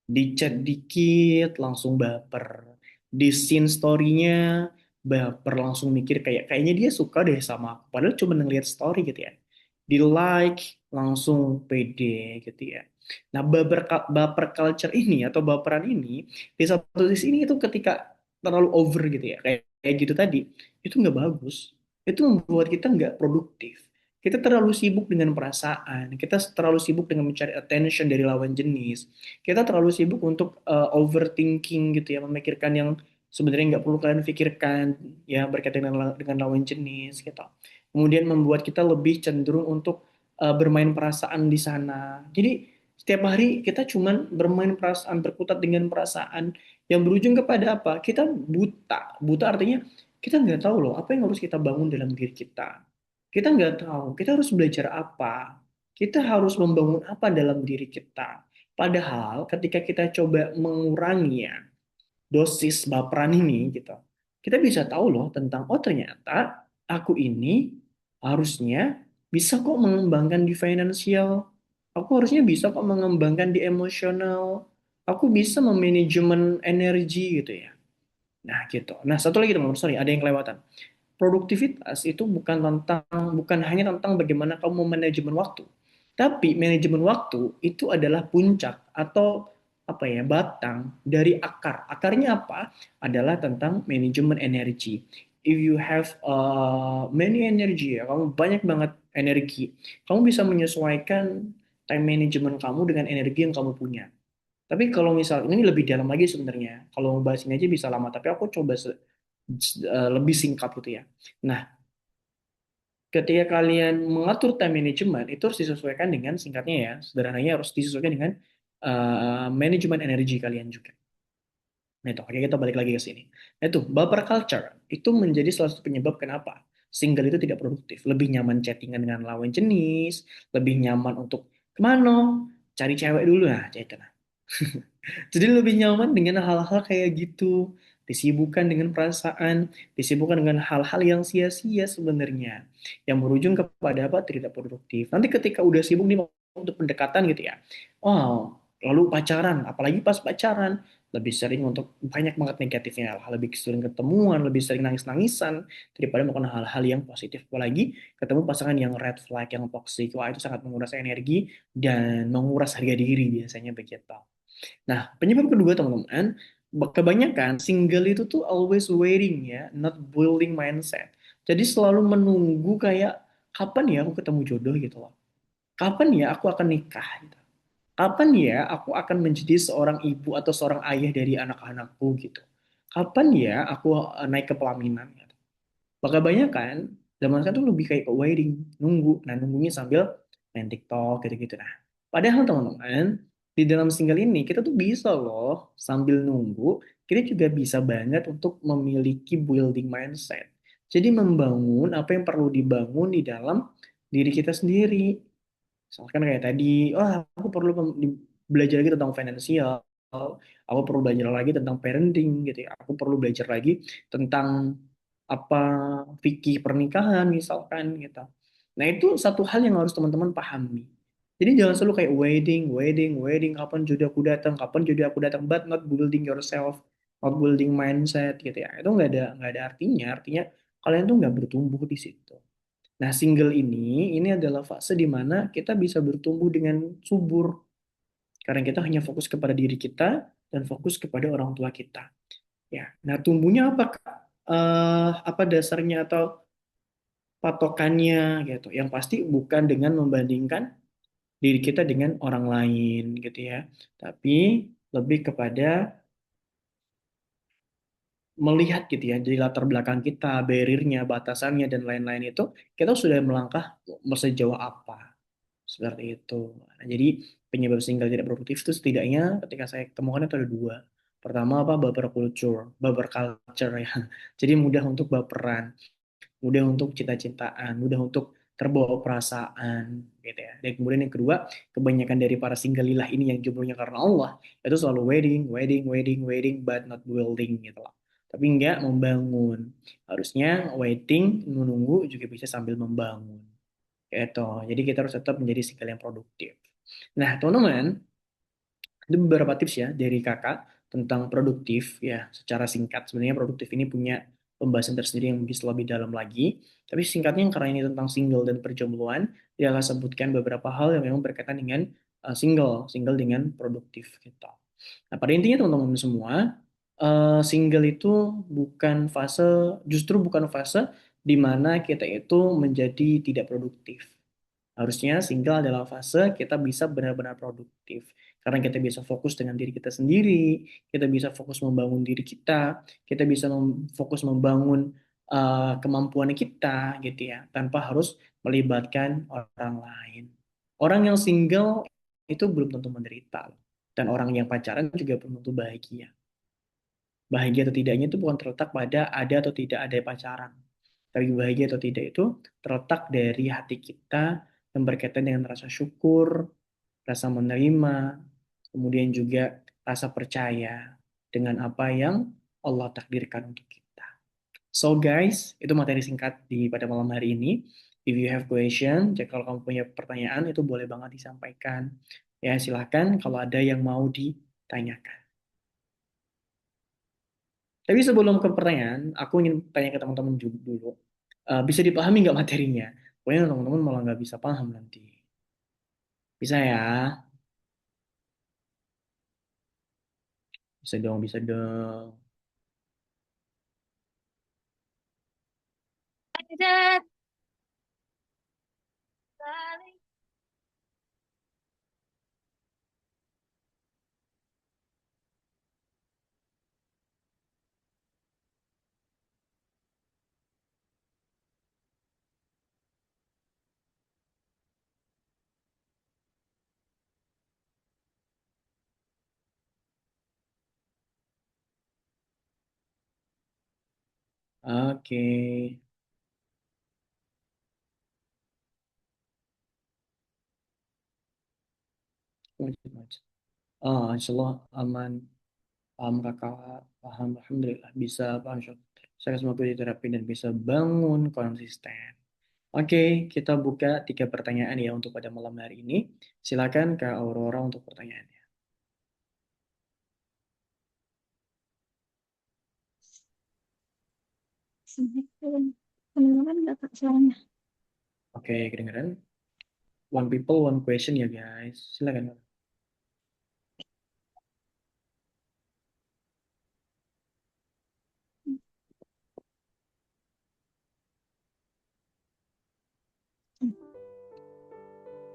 Di chat dikit langsung baper, di scene story-nya baper, langsung mikir kayaknya dia suka deh sama aku padahal cuma ngeliat story gitu ya, di like langsung pede gitu ya. Nah, baper culture ini atau baperan ini di satu sisi ini itu ketika terlalu over gitu ya, kayak gitu tadi, itu nggak bagus, itu membuat kita nggak produktif. Kita terlalu sibuk dengan perasaan, kita terlalu sibuk dengan mencari attention dari lawan jenis, kita terlalu sibuk untuk overthinking gitu ya, memikirkan yang sebenarnya nggak perlu kalian pikirkan ya, berkaitan dengan lawan jenis gitu. Kemudian membuat kita lebih cenderung untuk bermain perasaan di sana. Jadi setiap hari kita cuman bermain perasaan, berkutat dengan perasaan yang berujung kepada apa? Kita buta. Buta artinya kita nggak tahu loh apa yang harus kita bangun dalam diri kita. Kita nggak tahu kita harus belajar apa. Kita harus membangun apa dalam diri kita. Padahal ketika kita coba mengurangi ya, dosis baperan ini gitu, kita bisa tahu loh tentang oh ternyata aku ini harusnya bisa kok mengembangkan di finansial, aku harusnya bisa kok mengembangkan di emosional, aku bisa memanajemen energi gitu ya. Nah gitu. Nah satu lagi teman-teman, sorry ada yang kelewatan. Produktivitas itu bukan hanya tentang bagaimana kamu manajemen waktu. Tapi manajemen waktu itu adalah puncak atau batang dari akar. Akarnya apa? Adalah tentang manajemen energi. If you have many energy ya, kamu banyak banget energi, kamu bisa menyesuaikan time management kamu dengan energi yang kamu punya. Tapi kalau misal ini lebih dalam lagi sebenarnya. Kalau mau bahas ini aja bisa lama, tapi aku coba lebih singkat gitu ya. Nah, ketika kalian mengatur time management itu harus disesuaikan dengan singkatnya ya, sederhananya harus disesuaikan dengan manajemen energi kalian juga. Nah, itu, oke kita balik lagi ke sini. Nah, itu baper culture itu menjadi salah satu penyebab kenapa single itu tidak produktif. Lebih nyaman chattingan dengan lawan jenis, lebih nyaman untuk kemana, cari cewek dulu nah, cewek. Jadi lebih nyaman dengan hal-hal kayak gitu. Disibukkan dengan perasaan, disibukkan dengan hal-hal yang sia-sia sebenarnya. Yang berujung kepada apa? Tidak produktif. Nanti ketika udah sibuk nih untuk pendekatan gitu ya. Oh, lalu pacaran. Apalagi pas pacaran. Lebih sering untuk banyak banget negatifnya. Lebih sering ketemuan, lebih sering nangis-nangisan. Daripada melakukan hal-hal yang positif. Apalagi ketemu pasangan yang red flag, yang toxic. Wah itu sangat menguras energi dan menguras harga diri biasanya begitu. Nah, penyebab kedua teman-teman, kebanyakan single itu tuh always waiting ya, not building mindset. Jadi selalu menunggu kayak kapan ya aku ketemu jodoh gitu loh. Kapan ya aku akan nikah gitu. Kapan ya aku akan menjadi seorang ibu atau seorang ayah dari anak-anakku gitu. Kapan ya aku naik ke pelaminan gitu. Maka banyak kan zaman sekarang tuh lebih kayak waiting, nunggu. Nah, nunggunya sambil main TikTok gitu-gitu. Nah, padahal teman-teman, Di dalam single ini kita tuh bisa loh sambil nunggu, kita juga bisa banget untuk memiliki building mindset. Jadi membangun apa yang perlu dibangun di dalam diri kita sendiri. Misalkan kayak tadi, aku perlu belajar lagi tentang finansial, aku perlu belajar lagi tentang parenting gitu ya. Aku perlu belajar lagi tentang apa fikih pernikahan misalkan gitu. Nah, itu satu hal yang harus teman-teman pahami. Jadi jangan selalu kayak wedding, wedding, wedding, kapan jodoh aku datang, but not building yourself, not building mindset gitu ya. Itu nggak ada artinya. Artinya kalian tuh nggak bertumbuh di situ. Nah, single ini adalah fase di mana kita bisa bertumbuh dengan subur. Karena kita hanya fokus kepada diri kita dan fokus kepada orang tua kita. Ya, nah tumbuhnya apa, Kak? Apa dasarnya atau patokannya gitu? Yang pasti bukan dengan membandingkan diri kita dengan orang lain gitu ya. Tapi lebih kepada melihat gitu ya, dari latar belakang kita, barriernya, batasannya, dan lain-lain itu, kita sudah melangkah sejauh apa. Seperti itu. Nah, jadi penyebab single tidak produktif itu setidaknya ketika saya temukan itu ada dua. Pertama apa? Baper culture ya. Jadi mudah untuk baperan, mudah untuk cita-citaan, mudah untuk terbawa perasaan, gitu ya. Dan kemudian yang kedua, kebanyakan dari para single lilah ini yang jomblonya karena Allah, itu selalu wedding, wedding, wedding, wedding, but not building gitu loh. Tapi enggak membangun. Harusnya wedding, menunggu juga bisa sambil membangun. Gitu. Jadi kita harus tetap menjadi single yang produktif. Nah, teman-teman, itu beberapa tips ya dari kakak tentang produktif ya secara singkat. Sebenarnya produktif ini punya pembahasan tersendiri yang bisa lebih dalam lagi. Tapi singkatnya karena ini tentang single dan perjombloan, dia akan sebutkan beberapa hal yang memang berkaitan dengan single dengan produktif gitu. Nah, pada intinya teman-teman semua, single itu justru bukan fase di mana kita itu menjadi tidak produktif. Harusnya single adalah fase kita bisa benar-benar produktif. Karena kita bisa fokus dengan diri kita sendiri, kita bisa fokus membangun diri kita bisa fokus membangun kemampuan kita gitu ya, tanpa harus melibatkan orang lain. Orang yang single itu belum tentu menderita loh. Dan orang yang pacaran juga belum tentu bahagia. Bahagia atau tidaknya itu bukan terletak pada ada atau tidak ada pacaran. Tapi bahagia atau tidak itu terletak dari hati kita yang berkaitan dengan rasa syukur, rasa menerima, kemudian juga rasa percaya dengan apa yang Allah takdirkan untuk kita. So guys, itu materi singkat pada malam hari ini. If you have question, jika kalau kamu punya pertanyaan itu boleh banget disampaikan. Ya silahkan kalau ada yang mau ditanyakan. Tapi sebelum ke pertanyaan, aku ingin tanya ke teman-teman dulu. Bisa dipahami nggak materinya? Pokoknya teman-teman malah nggak bisa paham nanti. Bisa ya? Bisa dong, bisa dong. Oke. Insya Allah aman. Paham kakak, paham. Alhamdulillah bisa paham. Saya semoga diterapin dan bisa bangun konsisten. Oke, kita buka 3 pertanyaan ya untuk pada malam hari ini. Silakan Kak Aurora untuk pertanyaannya. Assalamualaikum. Kedengaran nggak Kak suaranya? Oke, kedengeran? One people, one question ya guys. Silakan. Kak.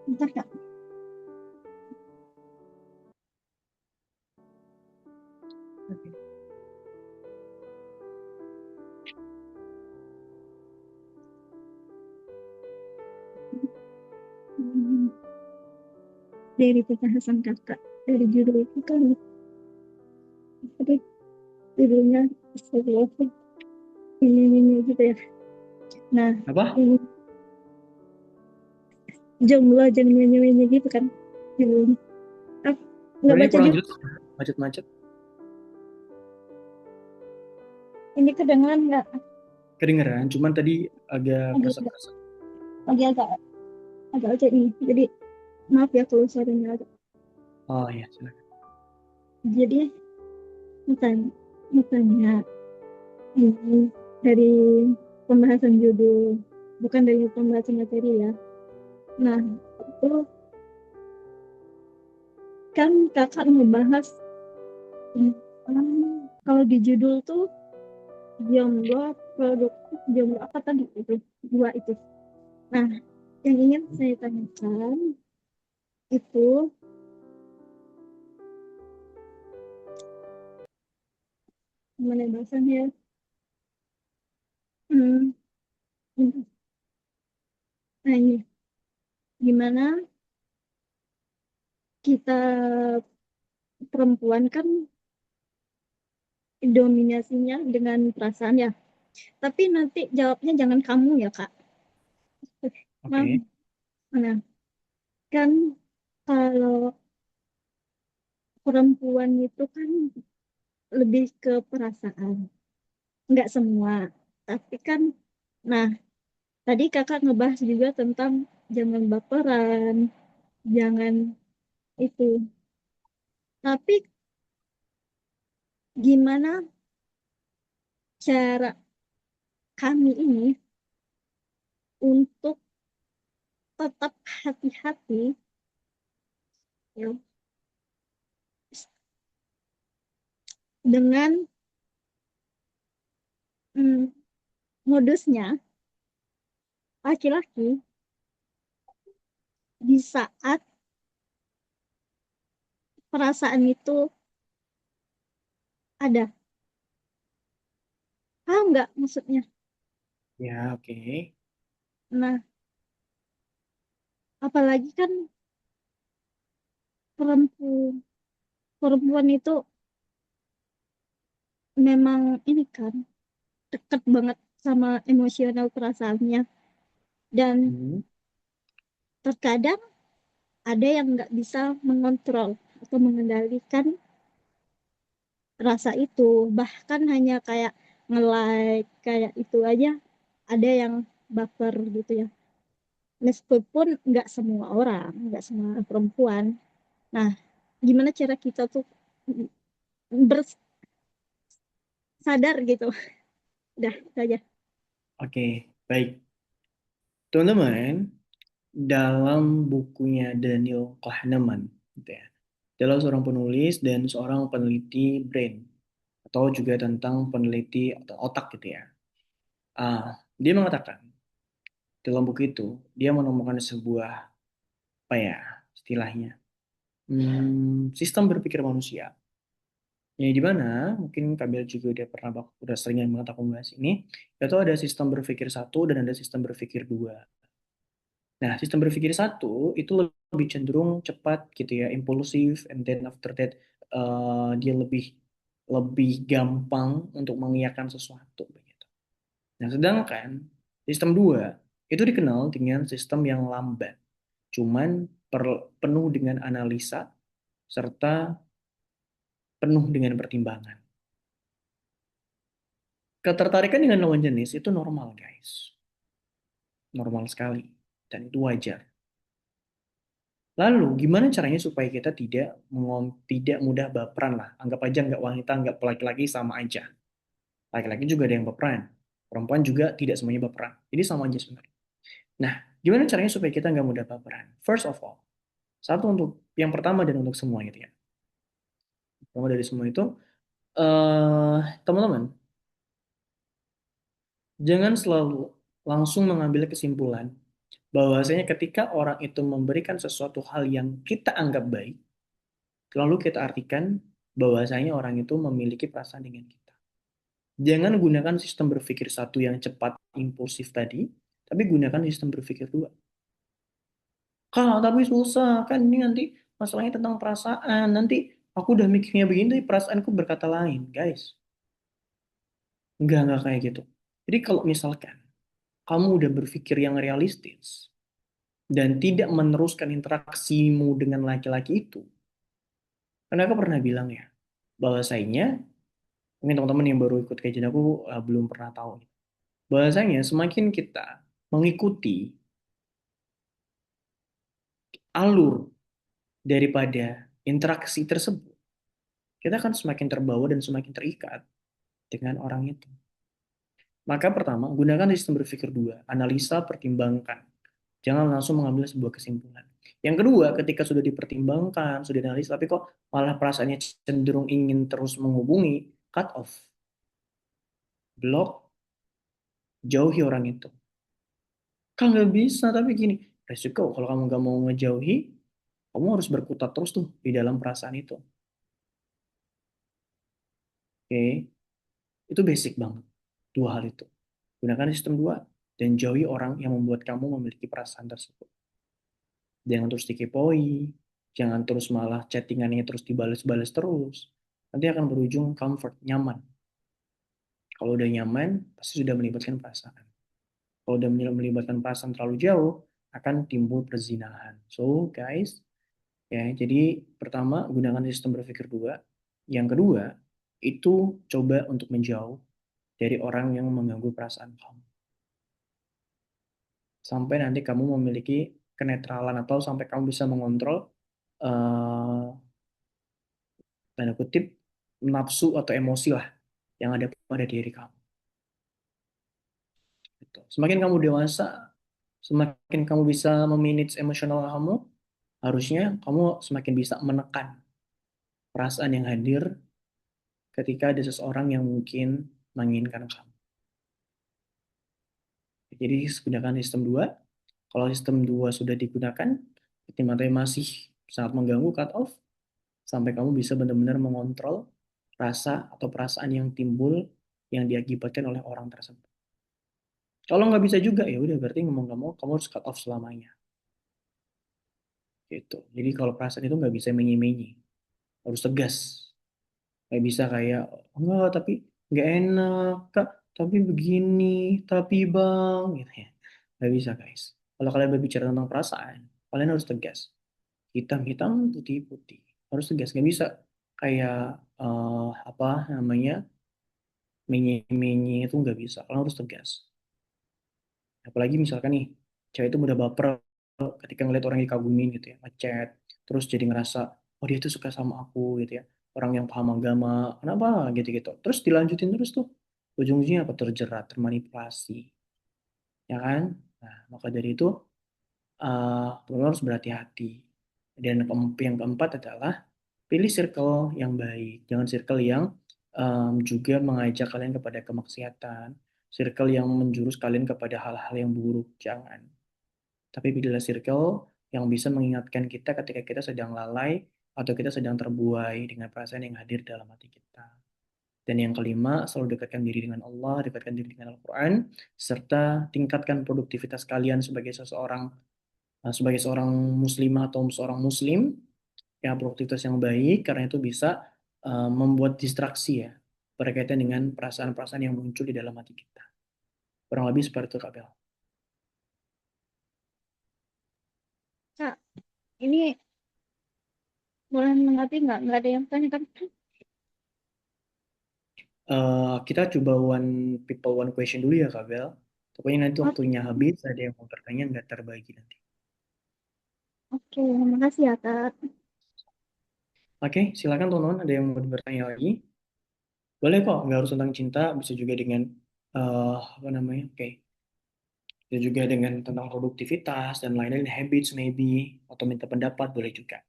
Bentar Kak. Oke. Dari pembahasan Kakak dari judul itu kan tadi judulnya Astagfirullah, ini gitu ya. Nah, Apa? ini jomblo jangan nyanyi gitu kan judulnya. Ah, nggak Suaranya baca kurang juga. jelas, macet-macet. Ini kedengeran nggak? Kedengeran, cuman tadi agak Lagi kesek-kesek. lagi agak aja ini. Jadi maaf ya kalau suaranya agak. Oh iya, silakan. Jadi misalnya ini dari pembahasan judul, bukan dari pembahasan materi ya. Nah, itu kan kakak ngebahas kalau di judul tuh jomblo produktif, jomblo apa tadi itu, dua itu. Nah, yang ingin saya tanyakan itu gimana bahasanya? Hmm, nah ini gimana kita perempuan kan dominasinya dengan perasaan ya. Tapi nanti jawabnya jangan kamu ya, Kak. Nah, Oke. nah, kan kalau perempuan itu kan lebih ke perasaan. Nggak semua. Tapi kan, nah, tadi kakak ngebahas juga tentang jangan baperan, jangan itu. Tapi gimana cara kami ini untuk tetap hati-hati ya, dengan mm, modusnya laki-laki di saat perasaan itu ada. Paham nggak maksudnya? Ya, oke. Nah, apalagi kan perempuan perempuan itu memang ini kan dekat banget sama emosional perasaannya, dan Hmm. terkadang ada yang nggak bisa mengontrol atau mengendalikan rasa itu, bahkan hanya kayak nge-like kayak itu aja ada yang baper gitu ya, meskipun nggak semua orang, nggak semua perempuan. Nah, gimana cara kita tuh bersadar gitu. Udah itu aja. Oke, baik. Teman-teman, dalam bukunya Daniel Kahneman, gitu ya, adalah seorang penulis dan seorang peneliti brain, atau juga tentang peneliti atau otak gitu ya. Dia mengatakan, dalam buku itu, dia menemukan sebuah, apa ya, istilahnya, sistem berpikir manusia. Yang di mana mungkin Kabel juga udah sering banget aku bahas ini, yaitu ada sistem berpikir satu dan ada sistem berpikir dua. Nah, sistem berpikir satu itu lebih cenderung cepat gitu ya, impulsif, and then after that dia lebih lebih gampang untuk mengiyakan sesuatu begitu. Nah, sedangkan sistem dua itu dikenal dengan sistem yang lambat, cuman penuh dengan analisa serta penuh dengan pertimbangan. Ketertarikan dengan lawan jenis itu normal, guys. Normal sekali. Dan itu wajar. Lalu, gimana caranya supaya kita tidak mudah baperan lah. Anggap aja nggak wanita, nggak laki-laki sama aja. Laki-laki juga ada yang baperan. Perempuan juga tidak semuanya baperan. Jadi sama aja sebenarnya. Nah, gimana caranya supaya kita nggak mudah baperan? First of all, satu untuk yang pertama dan untuk semua gitu ya. Pertama dari semua itu, teman-teman, jangan selalu langsung mengambil kesimpulan bahwasanya ketika orang itu memberikan sesuatu hal yang kita anggap baik, lalu kita artikan bahwasanya orang itu memiliki perasaan dengan kita. Jangan gunakan sistem berpikir satu yang cepat, impulsif tadi, tapi gunakan sistem berpikir dua. Kak, tapi susah, kan ini nanti masalahnya tentang perasaan. Nanti aku udah mikirnya begini, tapi perasaanku berkata lain, guys. Enggak kayak gitu. Jadi kalau misalkan kamu udah berpikir yang realistis dan tidak meneruskan interaksimu dengan laki-laki itu, karena aku pernah bilang ya, bahwasanya mungkin teman-teman yang baru ikut kajian aku belum pernah tahu. Bahwasanya semakin kita mengikuti alur daripada interaksi tersebut, kita akan semakin terbawa dan semakin terikat dengan orang itu. Maka pertama, gunakan sistem berpikir dua, analisa, pertimbangkan. Jangan langsung mengambil sebuah kesimpulan. Yang kedua, ketika sudah dipertimbangkan, sudah dianalisa, tapi kok malah perasaannya cenderung ingin terus menghubungi, cut off. Blok, jauhi orang itu. Kan nggak bisa, tapi gini, resiko kalau kamu nggak mau ngejauhi, kamu harus berkutat terus tuh di dalam perasaan itu. Oke, itu basic banget. Dua hal itu. Gunakan sistem dua, dan jauhi orang yang membuat kamu memiliki perasaan tersebut. Jangan terus dikepoi, jangan terus malah chattingannya terus dibales-bales terus. Nanti akan berujung comfort, nyaman. Kalau udah nyaman, pasti sudah melibatkan perasaan. Kalau udah melibatkan perasaan terlalu jauh, akan timbul perzinahan. So, guys, ya, jadi pertama, gunakan sistem berpikir dua. Yang kedua, itu coba untuk menjauh dari orang yang mengganggu perasaan kamu. Sampai nanti kamu memiliki kenetralan atau sampai kamu bisa mengontrol eh, tanda kutip nafsu atau emosi lah yang ada pada diri kamu. Gitu. Semakin kamu dewasa, semakin kamu bisa memanage emosional kamu, harusnya kamu semakin bisa menekan perasaan yang hadir ketika ada seseorang yang mungkin menginginkan kamu. Jadi gunakan sistem dua. Kalau sistem dua sudah digunakan, ketika masih sangat mengganggu, cut off, sampai kamu bisa benar-benar mengontrol rasa atau perasaan yang timbul yang diakibatkan oleh orang tersebut. Kalau nggak bisa juga ya udah berarti ngomong nggak mau kamu harus cut off selamanya. Gitu. Jadi kalau perasaan itu nggak bisa menye-menye, harus tegas. Nggak bisa kayak enggak tapi nggak enak kak, tapi begini, tapi bang, gitu ya. Nggak bisa guys. Kalau kalian berbicara tentang perasaan, kalian harus tegas. Hitam-hitam, putih-putih. Harus tegas. Nggak bisa kayak apa namanya menye-menye itu nggak bisa. Kalian harus tegas. Apalagi misalkan nih, cewek itu mudah baper ketika ngeliat orang yang dikagumin gitu ya, ngechat, terus jadi ngerasa, oh dia tuh suka sama aku gitu ya, orang yang paham agama, kenapa gitu-gitu. Terus dilanjutin terus tuh, ujung-ujungnya apa? Terjerat, termanipulasi, ya kan? Nah, maka dari itu, teman-teman harus berhati-hati. Dan yang keempat adalah, pilih circle yang baik, jangan circle yang juga mengajak kalian kepada kemaksiatan, circle yang menjurus kalian kepada hal-hal yang buruk, jangan. Tapi pilihlah circle yang bisa mengingatkan kita ketika kita sedang lalai atau kita sedang terbuai dengan perasaan yang hadir dalam hati kita. Dan yang kelima, selalu dekatkan diri dengan Allah, dekatkan diri dengan Al-Quran, serta tingkatkan produktivitas kalian sebagai sebagai seorang muslimah atau seorang muslim, ya produktivitas yang baik, karena itu bisa membuat distraksi ya, berkaitan dengan perasaan-perasaan yang muncul di dalam hati kita. Kurang lebih seperti itu, Kak Bel. Kak, ini boleh mengerti nggak ada yang tanya kan? Kita coba one people one question dulu ya Kak Bel. Pokoknya nanti Oh, waktunya habis, ada yang mau bertanya nggak terbagi nanti. oke, makasih ya Kak. Oke, silakan teman-teman, ada yang mau bertanya lagi? Boleh kok, nggak harus tentang cinta, bisa juga dengan apa namanya? Oke, bisa juga dengan tentang produktivitas dan lain-lain, habits maybe, atau minta pendapat boleh juga.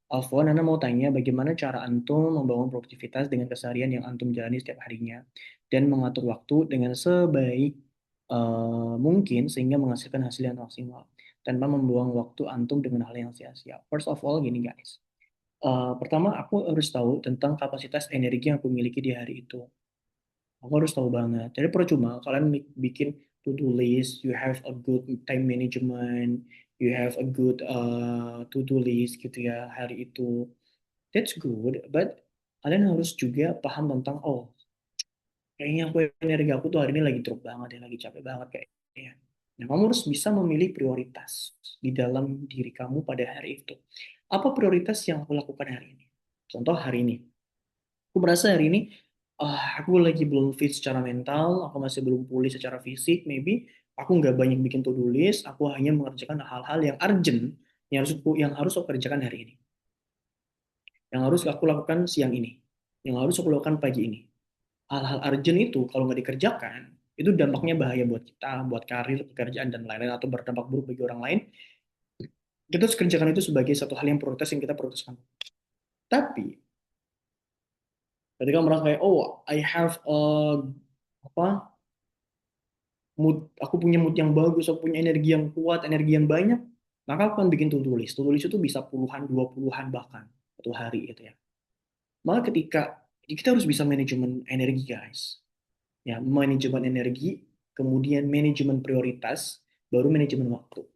Alfon, Anda mau tanya bagaimana cara Antum membangun produktivitas dengan keseharian yang Antum jalani setiap harinya dan mengatur waktu dengan sebaik mungkin sehingga menghasilkan hasil yang maksimal tanpa membuang waktu Antum dengan hal yang sia-sia. First of all, gini guys. Pertama, aku harus tahu tentang kapasitas energi yang aku miliki di hari itu. Aku harus tahu banget. Jadi percuma kalian bikin to-do list, you have a good time management, you have a good to-do list gitu ya hari itu. That's good, but kalian harus juga paham tentang, oh, kayaknya energi aku tuh hari ini lagi drop banget ya, lagi capek banget kayaknya. Nah, kamu harus bisa memilih prioritas di dalam diri kamu pada hari itu. Apa prioritas yang aku lakukan hari ini? Contoh hari ini, aku merasa hari ini aku lagi belum fit secara mental, aku masih belum pulih secara fisik, maybe aku nggak banyak bikin to-do list, aku hanya mengerjakan hal-hal yang urgent yang harus aku kerjakan hari ini, yang harus aku lakukan siang ini, yang harus aku lakukan pagi ini. Hal-hal urgent itu kalau nggak dikerjakan, itu dampaknya bahaya buat kita, buat karir, pekerjaan, dan lain-lain, atau berdampak buruk bagi orang lain. Kita harus kerjakan itu sebagai satu hal yang prioritas yang kita prioritaskan. Tapi, ketika merasa kayak, oh, I have apa mood, aku punya mood yang bagus, aku punya energi yang kuat, energi yang banyak, maka aku akan bikin to-do list. To-do list itu bisa puluhan, 20-an bahkan, satu hari gitu ya. Maka ketika kita harus bisa manajemen energi, guys. Ya, manajemen energi, kemudian manajemen prioritas, baru manajemen waktu.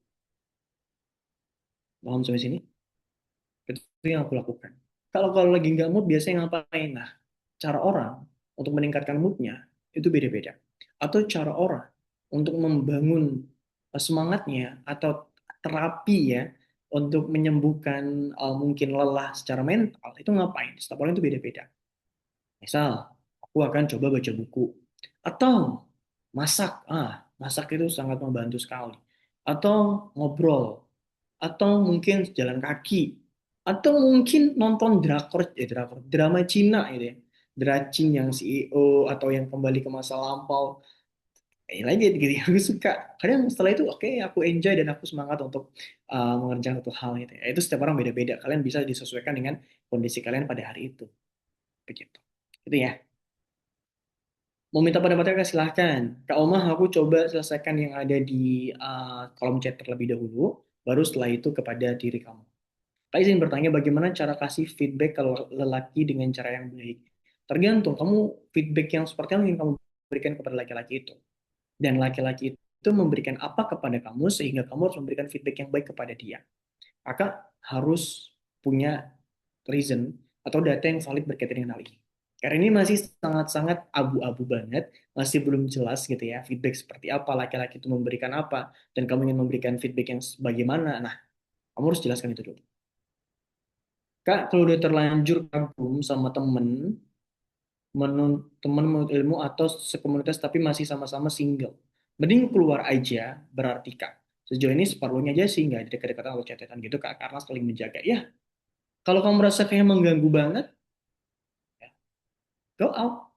Paham sampai sini? Itu yang aku lakukan. Kalau lagi nggak mood, biasanya ngapain? Nah, cara orang untuk meningkatkan moodnya itu beda-beda. Atau cara orang untuk membangun semangatnya atau terapi ya untuk menyembuhkan mungkin lelah secara mental itu ngapain? Setiap orang itu beda-beda. Misal, aku akan coba baca buku atau masak. Masak itu sangat membantu sekali. Atau ngobrol, atau mungkin jalan kaki, atau mungkin nonton drama Cina gitu ya. Dracing yang CEO atau yang kembali ke masa lampau. Lagi gitu ya, aku suka. Kadang setelah itu oke, aku enjoy dan aku semangat untuk mengerjakan satu hal gitu ya. Itu setiap orang beda-beda. Kalian bisa disesuaikan dengan kondisi kalian pada hari itu. Begitu. Itu ya. Mau minta pendapatnya silahkan. Kak Omah, aku coba selesaikan yang ada di kolom chat terlebih dahulu, baru setelah itu kepada diri kamu. Kak izin bertanya bagaimana cara kasih feedback kalau lelaki dengan cara yang baik. Tergantung kamu feedback yang seperti apa yang kamu berikan kepada laki-laki itu. Dan laki-laki itu memberikan apa kepada kamu sehingga kamu harus memberikan feedback yang baik kepada dia. Kakak harus punya reason atau data yang valid berkaitan dengan hal ini. Karena ini masih sangat-sangat abu-abu banget, masih belum jelas gitu ya, feedback seperti apa, laki-laki itu memberikan apa, dan kamu ingin memberikan feedback yang bagaimana. Nah, kamu harus jelaskan itu dulu. Kak, kalau udah terlanjur kagum sama temen menurut ilmu atau sekomunitas tapi masih sama-sama single, mending keluar aja berarti Kak. Sejauh ini separuhnya aja sih, nggak dekat-dekatan atau catatan gitu Kak, karena saling menjaga. Ya, kalau kamu merasa kayak mengganggu banget, ya, go out.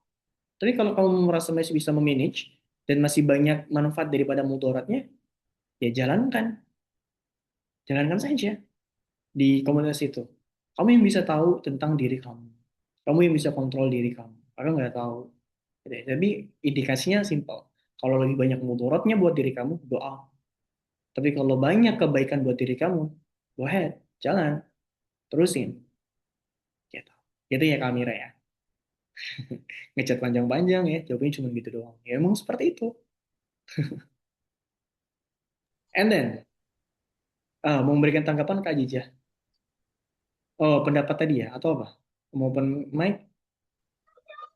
Tapi kalau kamu merasa masih bisa memanage dan masih banyak manfaat daripada mudaratnya, ya jalankan. Jalankan saja di komunitas itu. Kamu yang bisa tahu tentang diri kamu. Kamu yang bisa kontrol diri kamu. Kakak nggak tahu. Gitu ya. Tapi indikasinya simpel. Kalau lebih banyak mudaratnya buat diri kamu, doa. Tapi kalau banyak kebaikan buat diri kamu, go ahead, jalan, terusin. Gitu. Gitu ya Kamira ya. Ngechat panjang-panjang ya, jawabnya cuma gitu doang. Ya emang seperti itu. And then, mau memberikan tanggapan Kak Jijah. Oh, pendapat tadi ya, atau apa? Mau open mic?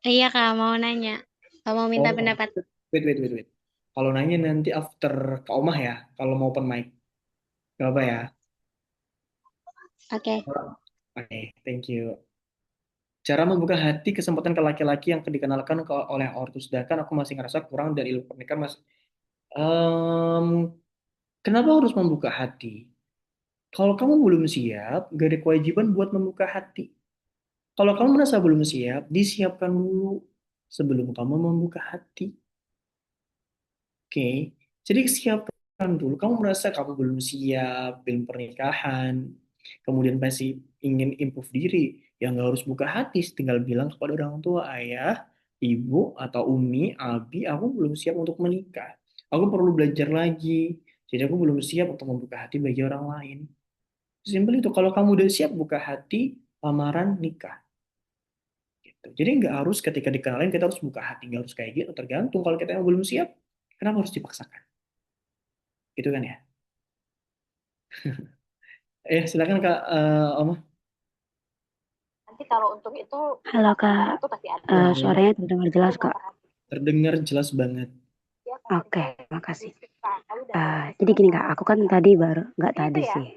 Iya Kak, mau nanya. Mau minta Oh, pendapat. wait. Kalau nanya nanti after Kak Omah ya, kalau mau open mic. Gak apa ya? Oke. Oke, thank you. Cara membuka hati kesempatan ke laki-laki yang dikenalkan oleh ortu, sedangkan aku masih ngerasa kurang dari ilmu pernikahan mas. Em, Kenapa harus membuka hati? Kalau kamu belum siap, gak ada kewajiban buat membuka hati. Kalau kamu merasa belum siap, disiapkan dulu sebelum kamu membuka hati. Oke, jadi siapkan dulu. Kamu merasa kamu belum siap, belum pernikahan, kemudian masih ingin improve diri, ya nggak harus buka hati, tinggal bilang kepada orang tua, ayah, ibu, atau umi, abi, aku belum siap untuk menikah. Aku perlu belajar lagi, jadi aku belum siap untuk membuka hati bagi orang lain. Simpel itu, kalau kamu udah siap buka hati, lamaran, nikah. Gitu. Jadi nggak harus ketika dikenalin kita harus buka hati, nggak harus kayak gitu. Tergantung kalau kita yang belum siap, kenapa harus dipaksakan? Gitu kan ya. Silakan Kak Oma. Nanti kalau untuk itu Halo Kak, itu pasti ada. Halo. suaranya terdengar jelas Kak. Terdengar jelas banget. Oke, makasih. Jadi gini Kak, aku kan tadi baru, nggak tadi sih,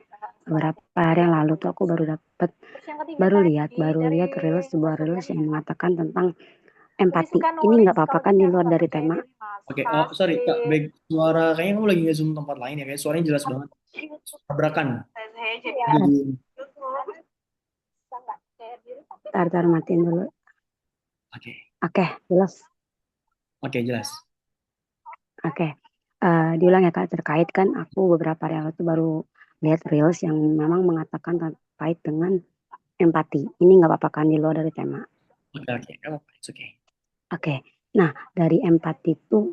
beberapa hari yang lalu tuh aku baru lihat rilis sebuah rilis yang mengatakan tentang empati. Ini nggak apa-apa kan di luar dari tema? Oke, sorry Kak, suara kayaknya kamu lagi nge-zoom tempat lain ya, kayak suaranya jelas banget. Tabrakan. Jadi, Tar matiin dulu. oke, Oke, jelas. jelas. Oke, diulang ya Kak, terkait kan aku beberapa hari lalu tuh baru lihat reels yang memang mengatakan terkait dengan empati. Ini nggak apa-apa kan di luar dari tema? Oke, it's okay. Oke, nah dari empati itu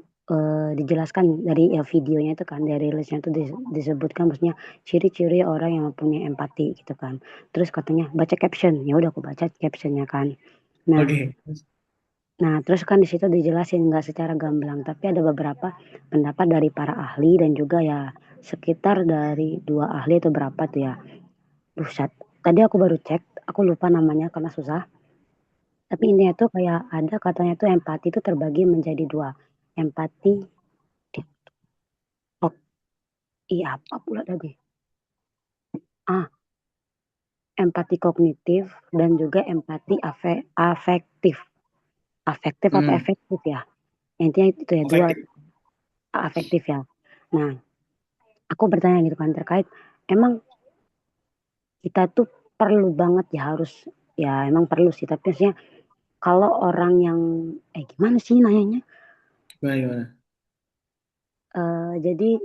dijelaskan dari videonya itu kan, dari rilisnya itu disebutkan maksudnya ciri-ciri orang yang mempunyai empati gitu kan. Terus katanya baca caption, ya udah aku baca captionnya kan. Nah, Oke. Nah, terus kan di situ dijelasin nggak secara gamblang, tapi ada beberapa pendapat dari para ahli dan juga ya sekitar dari 2 ahli atau berapa tuh ya. Buset. Tadi aku baru cek, aku lupa namanya karena susah. Tapi intinya tuh kayak ada katanya tuh empati itu terbagi menjadi 2. Empati, oh iya apa pula tadi? Empati kognitif dan juga empati afektif. Afektif apa efektif ya? Intinya itu ya, 2 afektif ya. Nah, aku bertanya gitu kan terkait emang kita tuh perlu banget ya, harus ya emang perlu sih, tapi maksudnya kalau orang yang gimana sih nanyanya, Gimana? jadi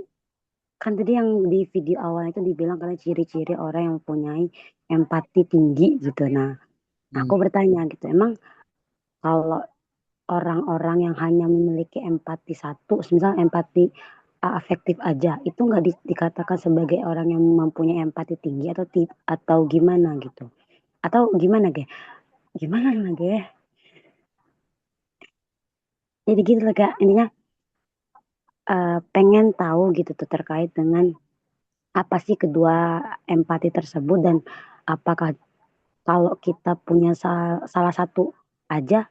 kan tadi yang di video awal itu dibilang karena ciri-ciri orang yang mempunyai empati tinggi gitu. Nah, aku bertanya gitu, emang kalau orang-orang yang hanya memiliki empati satu, misal empati afektif aja, itu nggak dikatakan sebagai orang yang mempunyai empati tinggi atau gimana gitu? Atau gimana ge? Gimana ge? Jadi gitu lah Kak, intinya pengen tahu gitu tuh terkait dengan apa sih kedua empati tersebut dan apakah kalau kita punya salah satu aja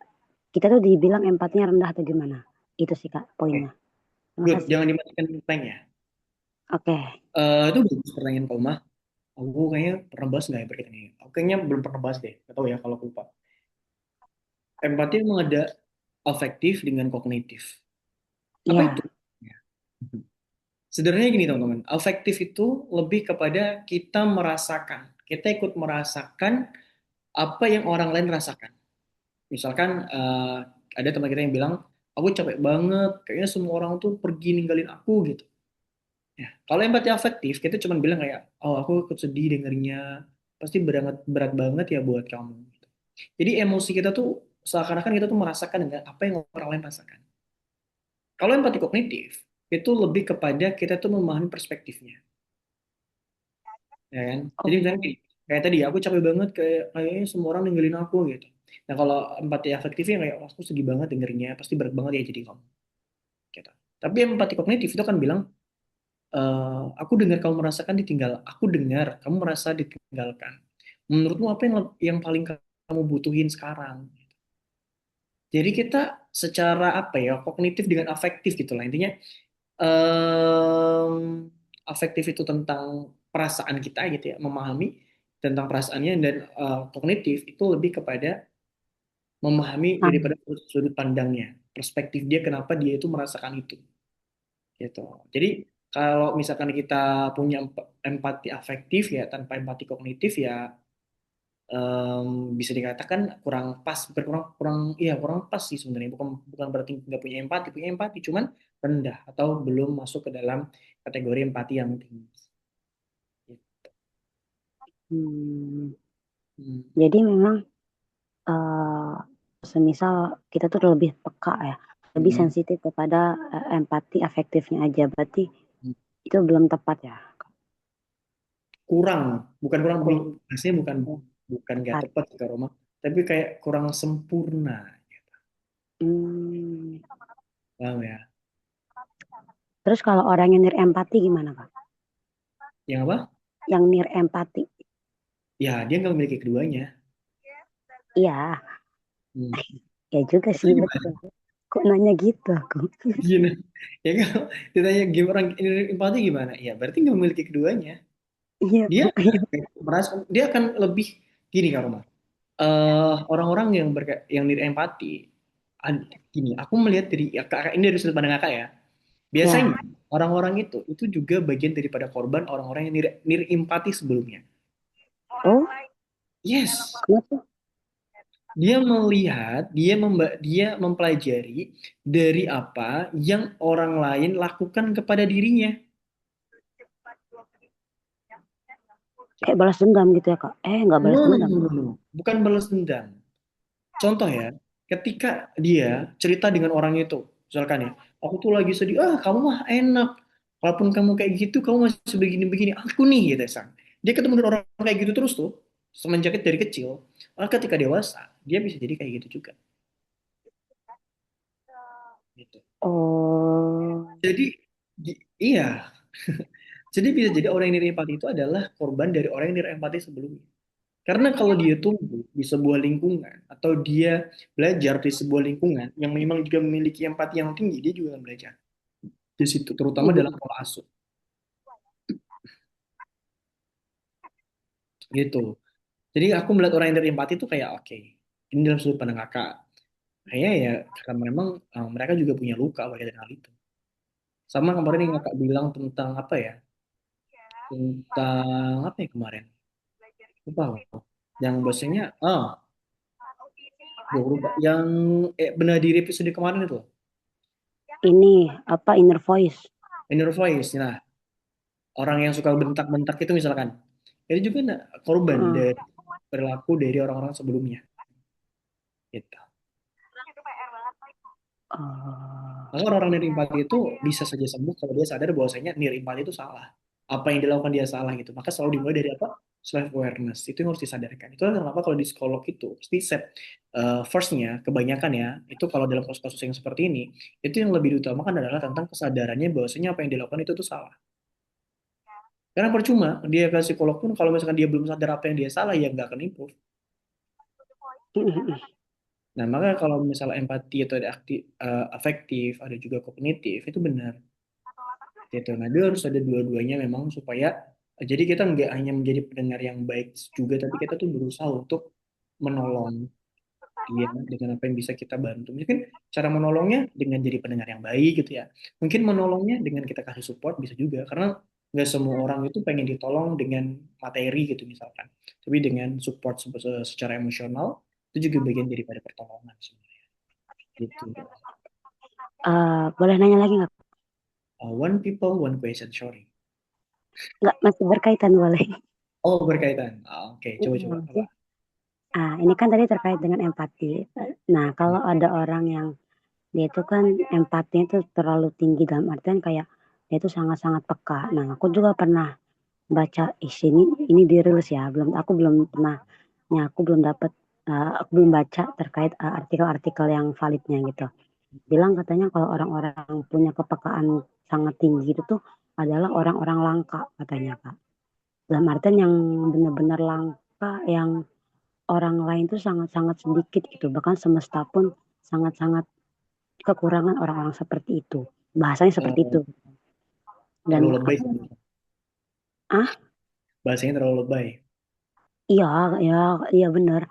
kita tuh dibilang empatinya rendah atau gimana? Itu sih Kak poinnya. Terima Good, kasih. jangan dimatikan tank ya. Oke. Itu bagus pertanyaan Kak Uma. Aku kayaknya pernah bahas nggak ya berkaitan ini? Aku kayaknya belum pernah bahas deh. Gak tahu ya kalau aku lupa. Empati memang ada afektif dengan kognitif. Apa Iya. itu? Sebenarnya gini teman-teman, afektif itu lebih kepada kita merasakan, kita ikut merasakan apa yang orang lain rasakan. Misalkan ada teman kita yang bilang, aku capek banget, kayaknya semua orang tuh pergi ninggalin aku gitu. Ya, kalau empati afektif, kita cuma bilang kayak, oh aku ikut sedih dengerinnya, pasti berat, berat banget ya buat kamu. Jadi emosi kita tuh seakan-akan kita tuh merasakan dengan apa yang orang lain rasakan. Kalau empati kognitif, itu lebih kepada kita tuh memahami perspektifnya. Ya kan? Jadi misalnya gini, kayak tadi aku capek banget kayaknya semua orang ninggalin aku gitu. Nah kalau empati afektifnya kayak "Wah, aku sedih banget dengerinnya, pasti berat banget ya jadi kamu. Gitu. Tapi empati kognitif itu kan bilang aku dengar kamu merasakan ditinggal, aku dengar kamu merasa ditinggalkan. Menurutmu apa yang paling kamu butuhin sekarang? Jadi kita secara apa ya kognitif dengan afektif gitu lah intinya. Afektif itu tentang perasaan kita gitu ya, memahami tentang perasaannya dan kognitif itu lebih kepada memahami daripada sudut pandangnya, perspektif dia kenapa dia itu merasakan itu gitu. Jadi kalau misalkan kita punya empati afektif ya tanpa empati kognitif ya bisa dikatakan kurang pas, bukan kurang pas sih sebenarnya, bukan bukan berarti nggak punya empati cuman rendah atau belum masuk ke dalam kategori empati yang tinggi. Jadi memang semisal kita tuh lebih peka ya, lebih sensitif kepada empati afektifnya aja, berarti itu belum tepat ya? Bukan belum, hasilnya bukan nggak tepat sih Kak Roma, tapi kayak kurang sempurna. Paham ya? Terus kalau orang yang empati gimana Kak? Yang apa? yang near empati. Ya, dia nggak memiliki keduanya. Iya, Hmm. ya juga sih, Maksudnya gimana? betul. Kok nanya gitu aku? Gini, ya kalau ditanya game orang empati gimana? Ya, berarti nggak memiliki keduanya. Iya, Dia Bu. Iya. merasa dia akan lebih gini Kak Roma. Orang-orang yang yang empati, gini, aku melihat dari ya, kakak ini dari sudut pandang kakak ya. Biasanya Ya. orang-orang itu juga bagian daripada korban orang-orang yang empati sebelumnya. Oh, Yes, kenapa? dia melihat, dia mempelajari dari apa yang orang lain lakukan kepada dirinya. Kayak balas dendam gitu ya, Kak? Nggak balas No, no, dendam. no, no, no. Bukan balas dendam. Contoh ya, ketika dia cerita dengan orang itu, misalkan ya, aku tuh lagi sedih, kamu mah enak. Walaupun kamu kayak gitu, kamu masih begini-begini. Aku nih, gitu ya, Sang. Dia ketemu dengan orang kayak gitu terus tuh, semenjak dari kecil. Ketika dewasa, dia bisa jadi kayak gitu juga. Gitu. Oh, Jadi, iya. Jadi bisa jadi orang yang empati itu adalah korban dari orang yang empati sebelumnya. Karena kalau dia tumbuh di sebuah lingkungan atau dia belajar di sebuah lingkungan yang memang juga memiliki empati yang tinggi, dia juga akan belajar di situ, terutama dalam mm, pola asuh. Gitu. Jadi aku melihat orang yang empati itu kayak oke, ini dalam sudut pandang kakak. Kayaknya ya karena memang mereka juga punya luka berkaitan hal itu. Sama kemarin yang kakak bilang tentang apa ya? Tentang apa ya kemarin? Lupa aku. Yang bahasanya, gue lupa. Yang benar diri episode kemarin itu, ini apa inner voice? inner voice. Nah, orang yang suka bentak-bentak itu misalkan, itu juga korban Heeh. dari perilaku dari orang-orang sebelumnya. Gitu. Oh, Maka orang-orang nir empati itu bisa saja sembuh kalau dia sadar bahwasanya nir empati itu salah. Apa yang dilakukan dia salah gitu. Maka selalu dimulai dari apa? Self awareness. Itu yang harus disadarkan. Itu kenapa kalau di psikolog itu pasti step firstnya kebanyakan ya itu kalau dalam kasus-kasus yang seperti ini itu yang lebih diutamakan adalah tentang kesadarannya bahwasanya apa yang dilakukan itu tuh salah. Karena percuma dia ke psikolog pun kalau misalkan dia belum sadar apa yang dia salah ya nggak akan improve. Nah, maka kalau misalnya empati itu ada afektif, ada juga kognitif, itu benar. Gitu. Nah, dia harus ada dua-duanya memang supaya jadi kita nggak hanya menjadi pendengar yang baik juga, tapi kita tuh berusaha untuk menolong dia dengan apa yang bisa kita bantu. Mungkin cara menolongnya dengan jadi pendengar yang baik gitu ya. Mungkin menolongnya dengan kita kasih support bisa juga, karena nggak semua orang itu pengen ditolong dengan materi gitu misalkan. Tapi dengan support secara emosional itu juga bagian daripada pertolongan sebenarnya. Gitu. boleh nanya lagi nggak? One people, one question, sorry. Nggak, masih berkaitan boleh. Oh, berkaitan. Oke, coba-coba. Apa? Maksudnya, ini kan tadi terkait dengan empati. Nah, kalau ada orang yang dia itu kan empatinya itu terlalu tinggi dalam artian kayak dia itu sangat-sangat peka. Nah, aku juga pernah baca ini dirilis ya, aku belum pernah, ya aku belum dapat, aku belum baca terkait artikel-artikel yang validnya gitu. Bilang katanya kalau orang-orang punya kepekaan sangat tinggi itu tuh adalah orang-orang langka katanya Kak. Dalam artian yang benar-benar langka yang orang lain tuh sangat-sangat sedikit gitu. Bahkan semesta pun sangat-sangat kekurangan orang-orang seperti itu. Bahasanya seperti itu. Eh, Dan Terlalu lebay aku, sebenarnya. ah Bahasanya terlalu lebay. iya, iya, iya benar.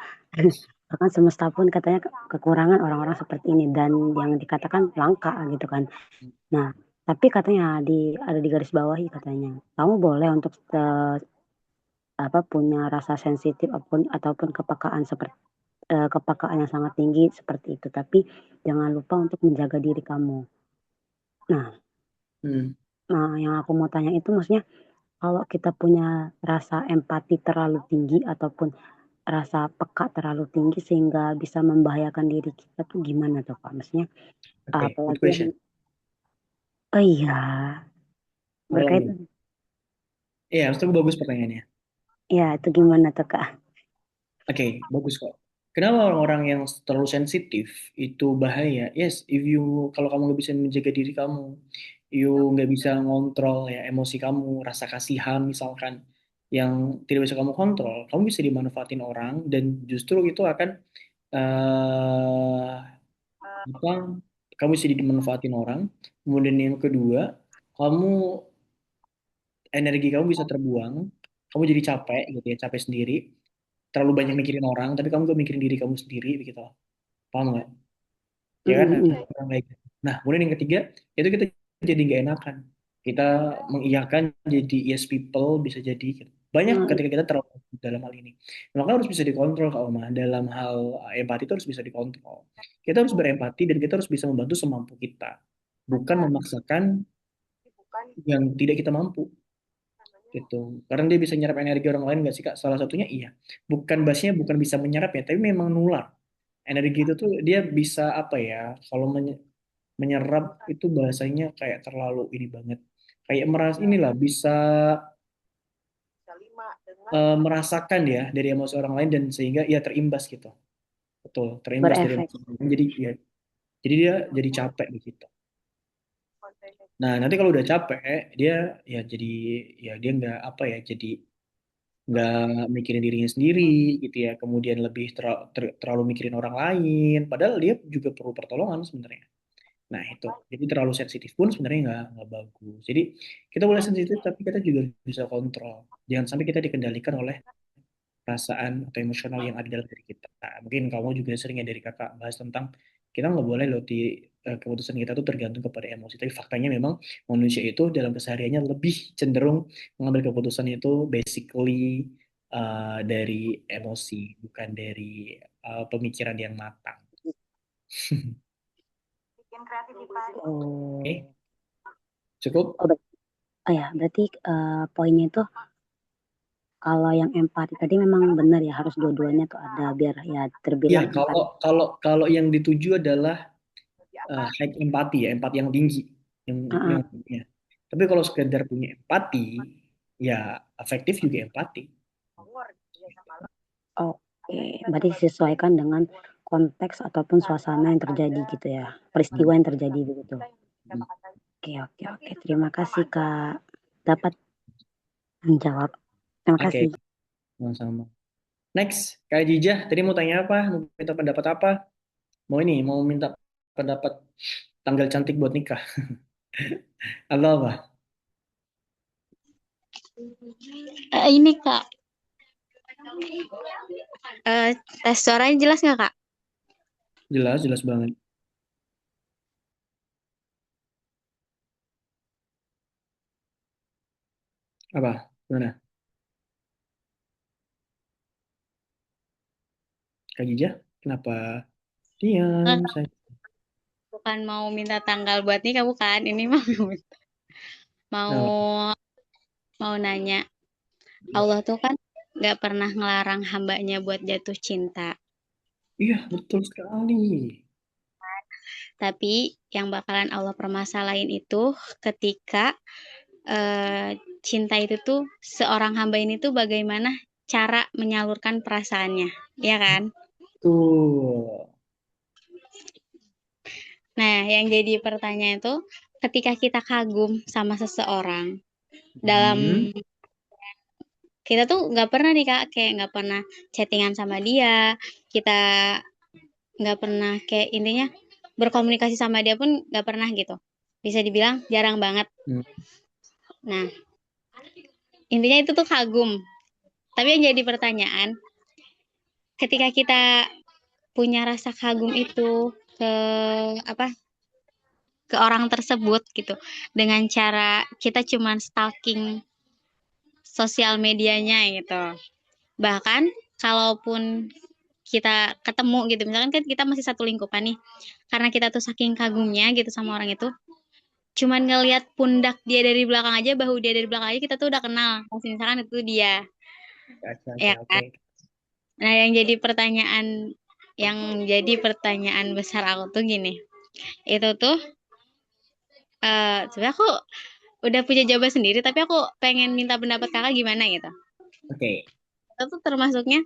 Bahkan semesta pun katanya kekurangan orang-orang seperti ini dan yang dikatakan langka gitu kan. Nah, tapi katanya ada di garis bawahi katanya. Kamu boleh untuk punya rasa sensitif ataupun kepekaan seperti kepekaan yang sangat tinggi seperti itu. Tapi jangan lupa untuk menjaga diri kamu. Nah, Hmm. yang aku mau tanya itu maksudnya kalau kita punya rasa empati terlalu tinggi ataupun rasa peka terlalu tinggi sehingga bisa membahayakan diri kita tuh gimana tuh Pak? Maksudnya Oke, good apalagi yang question. oh iya Ulangi. berkaitan Iya, itu bagus pertanyaannya. ya itu gimana tuh Kak? Oke, bagus kok. Kenapa orang-orang yang terlalu sensitif itu bahaya? Yes, kalau kamu nggak bisa menjaga diri kamu, you nggak bisa ngontrol ya emosi kamu, rasa kasihan misalkan, yang tidak bisa kamu kontrol, kamu bisa dimanfaatin orang dan justru itu akan eh apa? Kamu bisa dimanfaatin orang. Kemudian yang kedua, kamu energi kamu bisa terbuang, kamu jadi capek gitu ya, capek sendiri, terlalu banyak mikirin orang, tapi kamu gak mikirin diri kamu sendiri begitu. Paham nggak? Ya kan? Orang kayak gitu. Nah, kemudian yang ketiga, itu kita jadi nggak enakan. Kita mengiyakan jadi yes people bisa jadi gitu. Banyak ketika kita terlalu dalam hal ini. Maka harus bisa dikontrol Kak Oma. Dalam hal empati itu harus bisa dikontrol. Kita harus berempati dan kita harus bisa membantu semampu kita. Bukan memaksakan yang tidak kita mampu gitu. Karena dia bisa nyerap energi orang lain nggak sih Kak? Salah satunya iya. Bukan bahasanya bukan bisa menyerap ya, tapi memang nular. Energi itu tuh dia bisa apa ya? Kalau menyerap itu bahasanya kayak terlalu ini banget. Kayak merasa inilah bisa merasakan ya dari emosi orang lain dan sehingga ya terimbas gitu. Betul, terimbas dari Berefek. emosi orang lain. Jadi ya, jadi dia jadi capek begitu. Nah, nanti kalau udah capek, dia ya jadi ya dia nggak apa ya, jadi nggak mikirin dirinya sendiri gitu ya. Kemudian lebih terlalu mikirin orang lain. Padahal dia juga perlu pertolongan sebenarnya. Nah itu, jadi terlalu sensitif pun sebenarnya nggak bagus. Jadi kita boleh sensitif, tapi kita juga bisa kontrol. Jangan sampai kita dikendalikan oleh perasaan atau emosional yang ada dalam diri kita. Mungkin kamu juga sering ya dari kakak bahas tentang kita nggak boleh loh keputusan kita tuh tergantung kepada emosi. Tapi faktanya memang manusia itu dalam kesehariannya lebih cenderung mengambil keputusan itu basically dari emosi, bukan dari pemikiran yang matang. Oh. Oke, cukup? Oh ya, berarti poinnya itu kalau yang empati tadi memang benar ya, harus dua-duanya tuh ada biar ya Ya, terbilang empati. kalau yang dituju adalah high empati ya, empati yang tinggi, yang ya. Tapi kalau sekedar punya empati, ya efektif juga empati. Oke, berarti disesuaikan dengan konteks ataupun suasana yang terjadi gitu ya, peristiwa yang terjadi begitu. Oke. Terima kasih Kak, dapat menjawab. Terima Oke, kasih. sama-sama. Next, Kak Jijah, tadi mau tanya apa? Mau minta pendapat apa? Mau minta pendapat tanggal cantik buat nikah? Atau apa? Ini Kak, tes suaranya jelas nggak Kak? Jelas, jelas banget. Apa? Gimana? Kak Jijah, kenapa diam? Saya Bukan mau minta tanggal buat nikah, bukan. Ini mau mau nanya. Allah tuh kan nggak pernah ngelarang hambanya buat jatuh cinta. Iya, betul sekali. Tapi yang bakalan Allah permasalahin itu ketika cinta itu tuh seorang hamba ini tuh bagaimana cara menyalurkan perasaannya, ya kan? Tuh. Nah, yang jadi pertanyaan itu ketika kita kagum sama seseorang dalam kita tuh nggak pernah nih Kak, kayak nggak pernah chattingan sama dia, kita nggak pernah kayak intinya berkomunikasi sama dia pun nggak pernah gitu. Bisa dibilang jarang banget. Nah, intinya itu tuh kagum. Tapi yang jadi pertanyaan, ketika kita punya rasa kagum itu ke apa ke orang tersebut gitu, dengan cara kita cuman stalking sosial medianya gitu. Bahkan kalaupun kita ketemu gitu, misalkan kan kita masih satu lingkupan nih, karena kita tuh saking kagumnya gitu sama orang itu, cuman ngelihat pundak dia dari belakang aja, bahu dia dari belakang aja, kita tuh udah kenal. Misalkan itu dia, ya kan? Oke. Nah, yang jadi pertanyaan besar aku tuh gini, itu tuh sebenarnya aku udah punya jawaban sendiri, tapi aku pengen minta pendapat kakak gimana gitu. Oke. Itu tuh termasuknya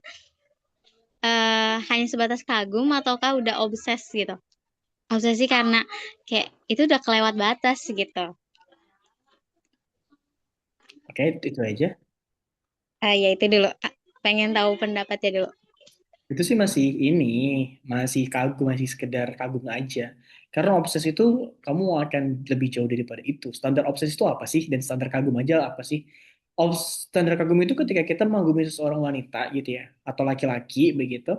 hanya sebatas kagum ataukah udah obses gitu? Obsesi karena kayak itu udah kelewat batas gitu. Oke, itu aja. Ya itu dulu. Pengen tahu pendapatnya dulu. Itu sih masih kagum, masih sekedar kagum aja. Karena obses itu kamu akan lebih jauh daripada itu. Standar obses itu apa sih? Dan standar kagum aja apa sih? Standar kagum itu ketika kita mengagumi seseorang wanita gitu ya, atau laki-laki begitu.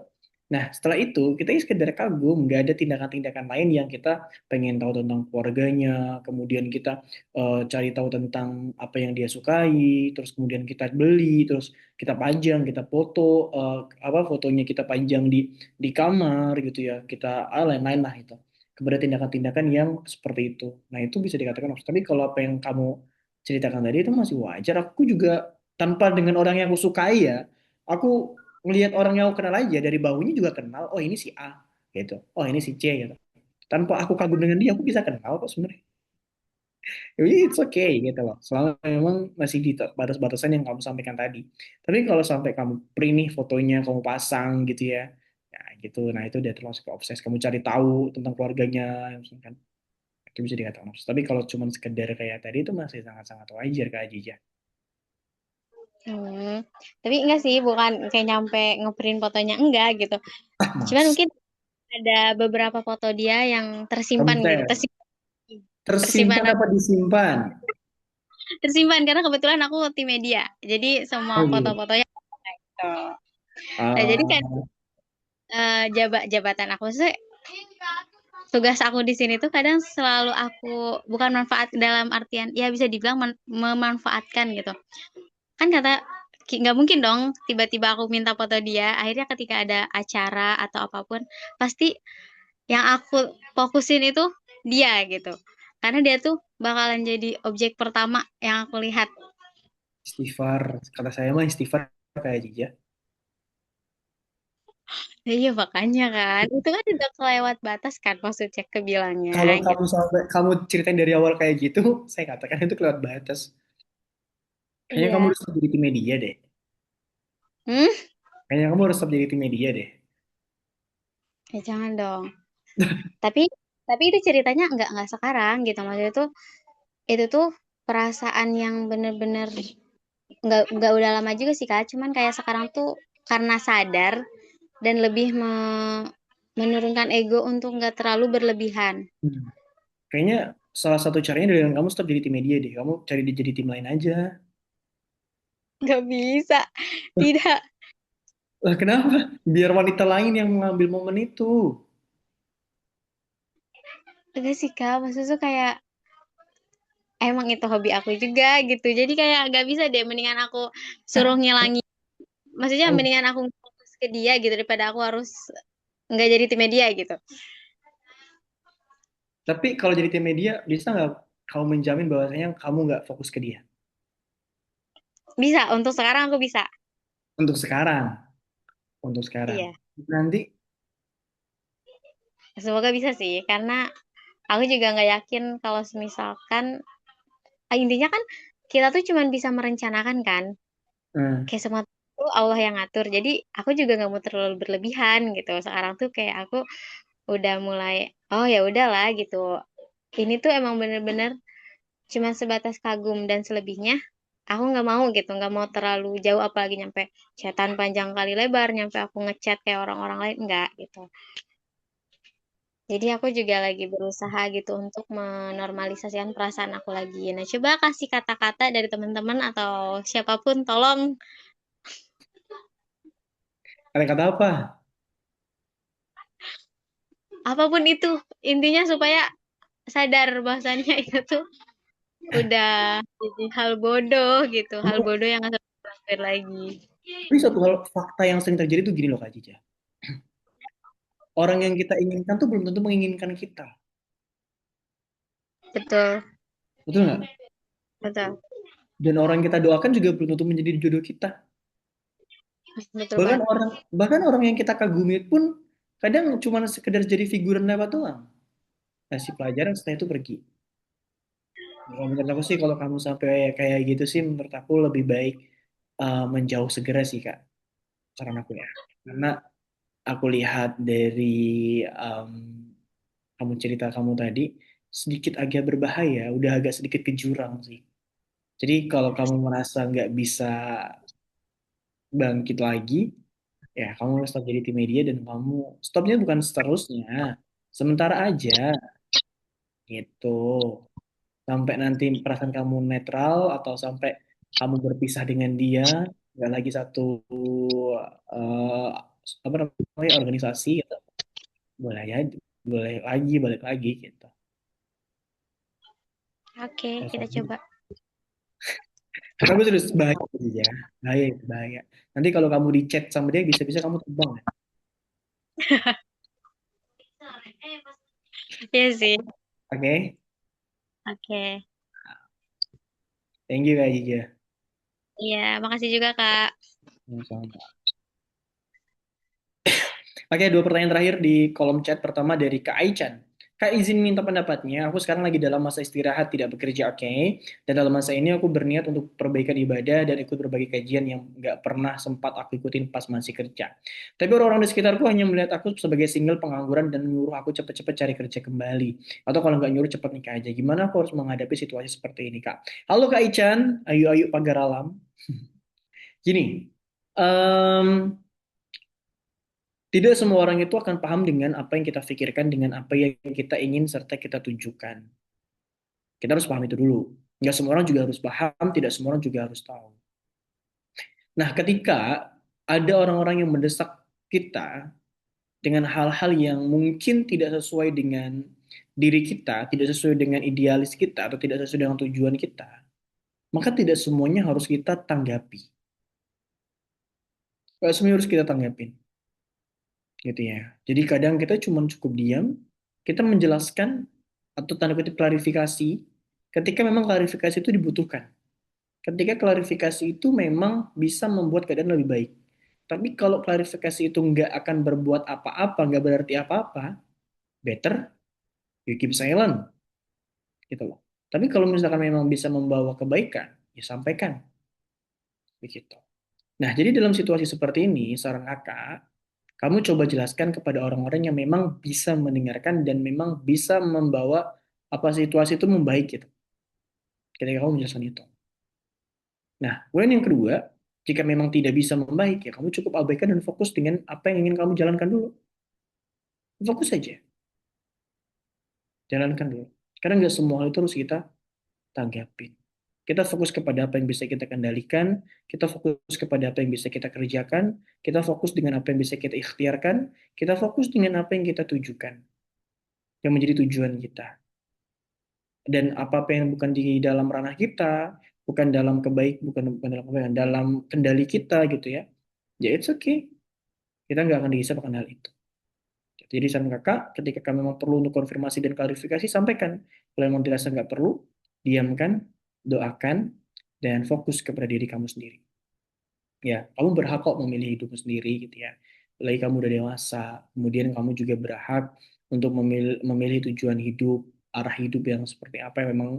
Nah, setelah itu kita ya sekedar kagum, nggak ada tindakan-tindakan lain yang kita pengen tahu tentang keluarganya, kemudian kita cari tahu tentang apa yang dia sukai, terus kemudian kita beli, terus kita pajang, kita foto, apa fotonya kita pajang di kamar gitu ya, kita lain-lain lah itu. Kepada tindakan-tindakan yang seperti itu. Nah itu bisa dikatakan hoax. Tapi kalau apa yang kamu ceritakan tadi itu masih wajar. Aku juga tanpa dengan orang yang aku sukai ya, aku ngelihat orang yang aku kenal aja dari baunya juga kenal. Oh ini si A gitu. Oh ini si C gitu. Tanpa aku kagum dengan dia, aku bisa kenal kok sebenarnya. Jadi it's okay gitu loh. Selama memang masih di batas-batasan yang kamu sampaikan tadi. Tapi kalau sampai kamu print nih fotonya, kamu pasang gitu ya, ya gitu. Nah itu udah termasuk ke obses. Kamu cari tahu tentang keluarganya, misalkan itu bisa dikatakan obses. Tapi kalau cuma sekedar kayak tadi itu masih sangat-sangat wajar Kak Ajija. Hmm. Tapi enggak sih, bukan kayak nyampe ngeprint fotonya enggak gitu. Ah Cuman mas, mungkin ada beberapa foto dia yang tersimpan gitu, konten. tersimpan Tersimpan apa disimpan? tersimpan karena kebetulan aku tim media. Jadi Oh semua iya. foto-fotonya gitu. Nah, jadi kayak Ah, jabatan aku sih, tugas aku di sini tuh kadang selalu aku bukan manfaat dalam artian ya bisa dibilang memanfaatkan gitu. Kan kata nggak mungkin dong tiba-tiba aku minta foto dia. Akhirnya ketika ada acara atau apapun pasti yang aku fokusin itu dia gitu. Karena dia tuh bakalan jadi objek pertama yang aku lihat. istighfar. Kata saya mah istighfar Kak Ajija. Ya, iya makanya kan. Itu kan udah kelewat batas kan maksudnya kebilangnya Kalau gitu. kamu sampai kamu ceritain dari awal kayak gitu, saya katakan itu kelewat batas. Kayaknya kamu Iya. harus tetap jadi tim media deh. Hmm? Kayaknya kamu harus tetap jadi tim media deh. Ya jangan dong. Tapi tapi itu ceritanya nggak sekarang gitu. Maksudnya tuh itu tuh perasaan yang bener-bener nggak udah lama juga sih Kak. Cuman kayak sekarang tuh karena sadar dan lebih menurunkan ego untuk nggak terlalu berlebihan. Hmm. Kayaknya salah satu caranya dengan kamu tetap jadi tim media deh. Kamu cari jadi tim lain aja. Nggak bisa. Tidak. Lah kenapa? Biar wanita lain yang mengambil momen itu. Enggak sih Kak. Maksudnya tuh kayak emang itu hobi aku juga gitu. Jadi kayak nggak bisa deh. Mendingan aku suruh ngilangin. Maksudnya Oh, mendingan aku fokus ke dia gitu daripada aku harus nggak jadi tim media gitu. tapi kalau jadi tim media, bisa nggak kamu menjamin bahwasanya kamu nggak fokus ke dia? Bisa. Untuk sekarang aku bisa. Untuk sekarang. Untuk sekarang. Iya. Nanti, Semoga bisa sih. Karena aku juga nggak yakin kalau misalkan intinya kan kita tuh cuman bisa merencanakan kan. eh, Kayak semua itu Allah yang ngatur. Jadi aku juga nggak mau terlalu berlebihan gitu. Sekarang tuh kayak aku udah mulai oh ya udahlah gitu. Ini tuh emang bener-bener cuman sebatas kagum dan selebihnya aku nggak mau gitu, nggak mau terlalu jauh apalagi nyampe chatan panjang kali lebar, nyampe aku ngechat kayak orang-orang lain enggak gitu. Jadi aku juga lagi berusaha gitu untuk menormalisasikan perasaan aku lagi. Nah, coba kasih kata-kata dari teman-teman atau siapapun tolong kata-kata apa? apapun itu intinya supaya sadar bahwasannya itu tuh udah jadi hal bodoh gitu, hal Kamu, bodoh yang nggak usah dilakuin lagi. tapi satu hal fakta yang sering terjadi tuh gini loh Kak Cica. Orang yang kita inginkan tuh belum tentu menginginkan kita. Betul, Betul nggak? betul, Dan orang yang kita doakan juga belum tentu menjadi jodoh kita. betul Bahkan banget. orang bahkan orang yang kita kagumi pun kadang cuma sekedar jadi figuran lewat doang. Kasih pelajaran setelah itu pergi. Kalau menurut aku sih kalau kamu sampai kayak gitu sih menurut aku lebih baik menjauh segera sih Kak. Saran aku ya. Karena aku lihat dari em, kamu cerita kamu tadi sedikit agak berbahaya, udah agak sedikit ke jurang sih. Jadi kalau kamu merasa nggak bisa bangkit lagi, ya kamu stop jadi tim media dan kamu stopnya bukan seterusnya, sementara aja gitu. Sampai nanti perasaan kamu netral atau sampai kamu berpisah dengan dia, nggak lagi satu eh, apa namanya organisasi gitu. Boleh ya, boleh lagi balik lagi gitu. Oke, Kalau kita kamu- coba. Tapi terus bahaya ya, bahaya itu bahaya. Nanti kalau kamu di chat sama dia bisa-bisa kamu terbang ya. Iya sih. Oke, Oke. thank you Kak Jija. Iya, makasih juga Kak. Sama-sama. Oke, dua pertanyaan terakhir di kolom chat. Pertama dari Kak Aichan. Kak izin minta pendapatnya, aku sekarang lagi dalam masa istirahat tidak bekerja, oke. Dan dalam masa ini aku berniat untuk perbaikan ibadah dan ikut berbagai kajian yang nggak pernah sempat aku ikutin pas masih kerja. Tapi orang-orang di sekitarku hanya melihat aku sebagai single pengangguran dan nyuruh aku cepet-cepet cari kerja kembali. Atau kalau nggak nyuruh cepet nikah aja. Gimana aku harus menghadapi situasi seperti ini, Kak? Halo Kak Aichan, ayu-ayu pagar alam. Gini, em, tidak semua orang itu akan paham dengan apa yang kita pikirkan, dengan apa yang kita ingin serta kita tunjukkan. Kita harus paham itu dulu. Nggak semua orang juga harus paham, tidak semua orang juga harus tahu. Nah, ketika ada orang-orang yang mendesak kita dengan hal-hal yang mungkin tidak sesuai dengan diri kita, tidak sesuai dengan idealis kita, atau tidak sesuai dengan tujuan kita, maka tidak semuanya harus kita tanggapi. Nggak semuanya harus kita tanggapin. Gitu ya. Jadi kadang kita cuma cukup diam, kita menjelaskan atau tanda kutip klarifikasi ketika memang klarifikasi itu dibutuhkan. Ketika klarifikasi itu memang bisa membuat keadaan lebih baik. Tapi kalau klarifikasi itu nggak akan berbuat apa-apa, nggak berarti apa-apa, better you keep silent, gitu loh. Tapi kalau misalkan memang bisa membawa kebaikan, ya sampaikan, begitu. Nah, jadi dalam situasi seperti ini, saran kakak, kamu coba jelaskan kepada orang-orang yang memang bisa mendengarkan dan memang bisa membawa apa situasi itu membaik gitu. Ketika kamu menjelaskan itu. Nah, kemudian yang kedua, jika memang tidak bisa membaik, ya kamu cukup abaikan dan fokus dengan apa yang ingin kamu jalankan dulu. Fokus saja, jalankan dulu. Karena nggak semua hal itu harus kita tanggapin. Kita fokus kepada apa yang bisa kita kendalikan, kita fokus kepada apa yang bisa kita kerjakan, kita fokus dengan apa yang bisa kita ikhtiarkan, kita fokus dengan apa yang kita tujukan, yang menjadi tujuan kita. Dan apa-apa yang bukan di dalam ranah kita, bukan dalam bukan dalam kebaikan, dalam kendali kita gitu ya, ya it's okay. Kita nggak akan dihisap akan hal itu. Jadi saran kakak, ketika kami memang perlu untuk konfirmasi dan klarifikasi, sampaikan. Kalau memang dirasa nggak perlu, diamkan, doakan, dan fokus kepada diri kamu sendiri. Ya, kamu berhak kok memilih hidupmu sendiri gitu ya. Lagi kamu udah dewasa, kemudian kamu juga berhak untuk memilih tujuan hidup, arah hidup yang seperti apa yang memang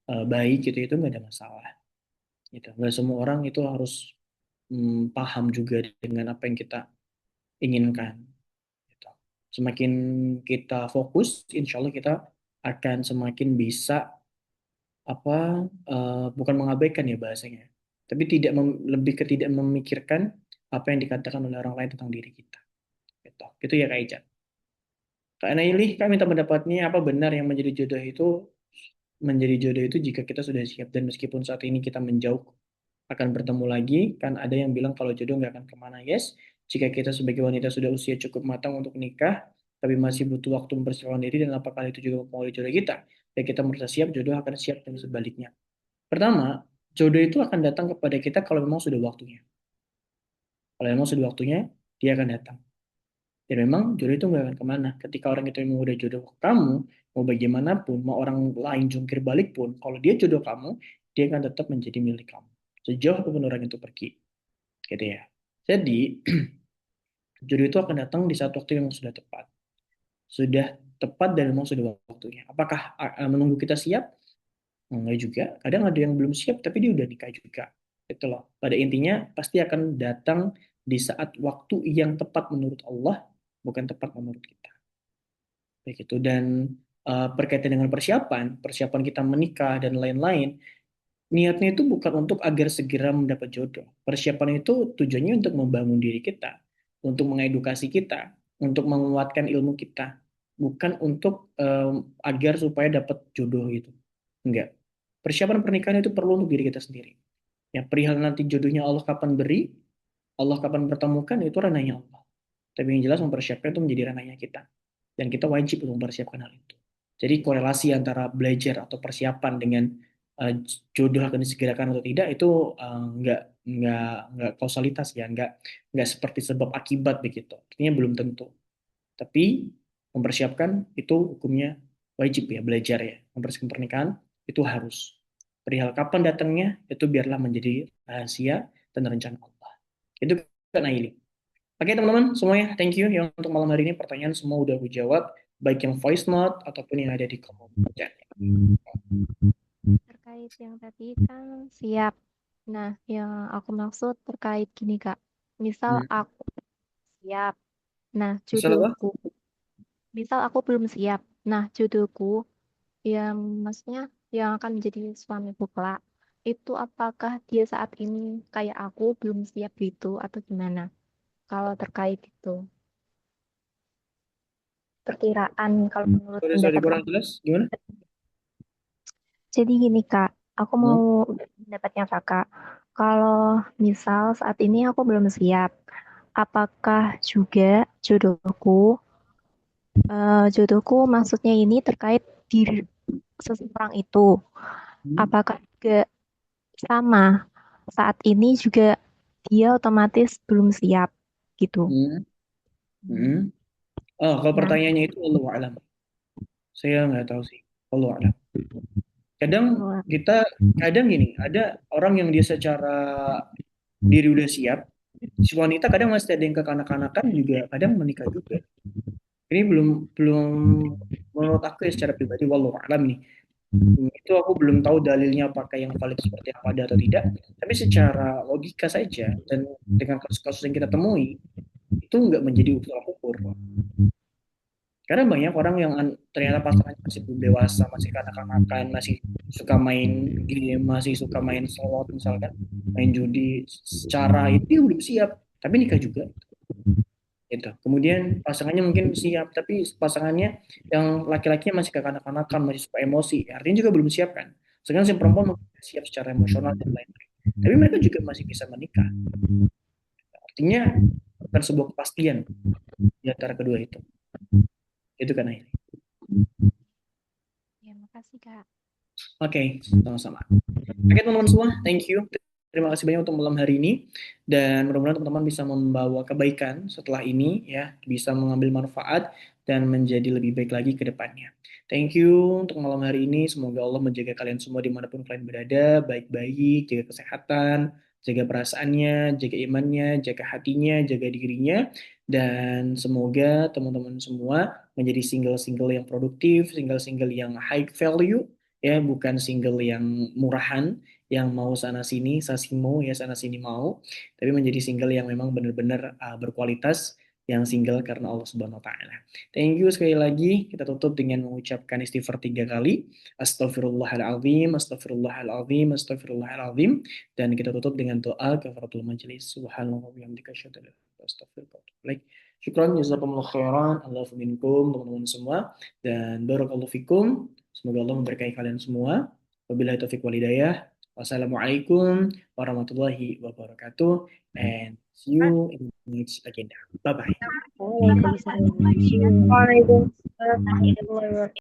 baik gitu, itu nggak ada masalah. Gitu. Nggak semua orang itu harus paham juga dengan apa yang kita inginkan. Gitu. Semakin kita fokus, insya Allah kita akan semakin bisa apa bukan mengabaikan ya bahasanya, tapi lebih ke tidak memikirkan apa yang dikatakan oleh orang lain tentang diri kita. Gitu ya Kak Ica. Kak Naili, kak minta pendapatnya apa benar yang menjadi jodoh itu jika kita sudah siap dan meskipun saat ini kita menjauh akan bertemu lagi, kan ada yang bilang kalau jodoh nggak akan kemana. Yes, jika kita sebagai wanita sudah usia cukup matang untuk nikah, tapi masih butuh waktu mempersiapkan diri dan apakah itu juga mempengaruhi jodoh kita. Ya kita merasa siap, jodoh akan siap dan sebaliknya. Pertama, jodoh itu akan datang kepada kita kalau memang sudah waktunya. Kalau memang sudah waktunya, dia akan datang. Dan memang jodoh itu nggak akan kemana. Ketika orang itu memang udah jodoh kamu, mau bagaimanapun, mau orang lain jungkir balik pun, kalau dia jodoh kamu, dia akan tetap menjadi milik kamu. Sejauh apapun orang itu pergi. Gitu ya. Jadi, jodoh itu akan datang di saat waktu yang sudah tepat. Sudah tepat dan memang sudah waktunya. Apakah menunggu kita siap? Enggak juga. Kadang ada yang belum siap tapi dia udah nikah juga. Itu loh. Pada intinya pasti akan datang di saat waktu yang tepat menurut Allah, bukan tepat menurut kita. Begitu. Dan berkaitan dengan persiapan kita menikah dan lain-lain, Niatnya itu bukan untuk agar segera mendapat jodoh. Persiapan itu tujuannya untuk membangun diri kita, untuk mengedukasi kita, untuk menguatkan ilmu kita, bukan untuk agar supaya dapat jodoh gitu. Enggak. Persiapan pernikahan itu perlu untuk diri kita sendiri. Ya, perihal nanti jodohnya Allah kapan beri, Allah kapan pertemukan itu ranahnya Allah. Tapi yang jelas mempersiapkan itu menjadi ranahnya kita. Dan kita wajib untuk mempersiapkan hal itu. Jadi korelasi antara belajar atau persiapan dengan uh, jodoh akan disegerakan atau tidak itu nggak kausalitas ya, nggak seperti sebab akibat begitu. Artinya belum tentu. Tapi mempersiapkan itu hukumnya wajib ya, belajar ya. Mempersiapkan pernikahan itu harus. Perihal kapan datangnya itu biarlah menjadi rahasia dan rencana Allah. Itu kan Aili. Oke teman-teman semuanya, thank you ya untuk malam hari ini. Pertanyaan semua udah aku jawab, baik yang voice note ataupun yang ada di kolom chat. Terkait yang tadi kan siap. Nah, yang aku maksud terkait gini Kak. Misal aku siap. Nah, Misal apa? jodohku. Misal aku belum siap. Nah, jodohku yang maksudnya yang akan menjadi suamiku kelak. Itu apakah dia saat ini kayak aku belum siap gitu atau gimana? Kalau terkait itu. Perkiraan kalau menurut Sorry, pendapat kurang kamu. jelas. Gimana? Jadi gini Kak, aku mau pendapatnya Kakak. Kalau misal saat ini aku belum siap, apakah juga jodohku maksudnya ini terkait diri seseorang itu, apakah juga sama saat ini juga dia otomatis belum siap gitu. Oh, kalau Nah, pertanyaannya itu Allah alam. Saya nggak tahu sih. Allah alam. Kadang kadang gini, ada orang yang dia secara diri udah siap, si wanita kadang masih ada yang kekanak-kanakan juga, kadang menikah juga. Ini belum belum menurut aku ya secara pribadi, wallahu alam nih. Itu aku belum tahu dalilnya apakah yang valid seperti apa ada atau tidak. Tapi secara logika saja dan dengan kasus-kasus yang kita temui itu nggak menjadi tolak ukur. Karena banyak orang yang ternyata pasangannya masih belum dewasa, masih kanak-kanakan, masih suka main game, masih suka main slot misalkan, main judi. Secara itu dia belum siap, tapi nikah juga. Gitu. Kemudian pasangannya mungkin siap, tapi pasangannya yang laki-lakinya masih kekanak-kanakan, masih suka emosi, artinya juga belum siap kan. Sedangkan si perempuan mungkin siap secara emosional dan lain-lain. Tapi mereka juga masih bisa menikah. Artinya bukan sebuah kepastian di antara kedua itu. Itu kan akhirnya. ya makasih Kak. Oke, sama-sama. Oke teman-teman semua, thank you. Terima kasih banyak untuk malam hari ini dan mudah-mudahan teman-teman bisa membawa kebaikan setelah ini ya, bisa mengambil manfaat dan menjadi lebih baik lagi ke depannya. Thank you untuk malam hari ini. Semoga Allah menjaga kalian semua dimanapun kalian berada, baik-baik, jaga kesehatan, jaga perasaannya, jaga imannya, jaga hatinya, jaga dirinya, dan semoga teman-teman semua menjadi single-single yang produktif, single-single yang high value, ya bukan single yang murahan yang mau sana sini sasimo ya sana sini mau, tapi menjadi single yang memang benar-benar berkualitas, yang single karena Allah Subhanahu wa taala. Thank you sekali lagi. Kita tutup dengan mengucapkan istighfar 3 kali. Astagfirullahaladzim, astagfirullahaladzim, astagfirullahaladzim. Dan kita tutup dengan doa kafaratul majelis. Subhanallah wa bihamdika asyhadu an la ilaha illa anta astaghfiruka wa atubu ilaik. Syukran jazakumullah khairan. Allahu minkum teman-teman semua dan barakallahu fikum. Semoga Allah memberkahi kalian semua. Wabillahi taufiq wal hidayah. Wassalamualaikum warahmatullahi wabarakatuh. And see you in the next agenda. Bye-bye. Waalaikumsalam. Waalaikumsalam warahmatullahi wabarakatuh.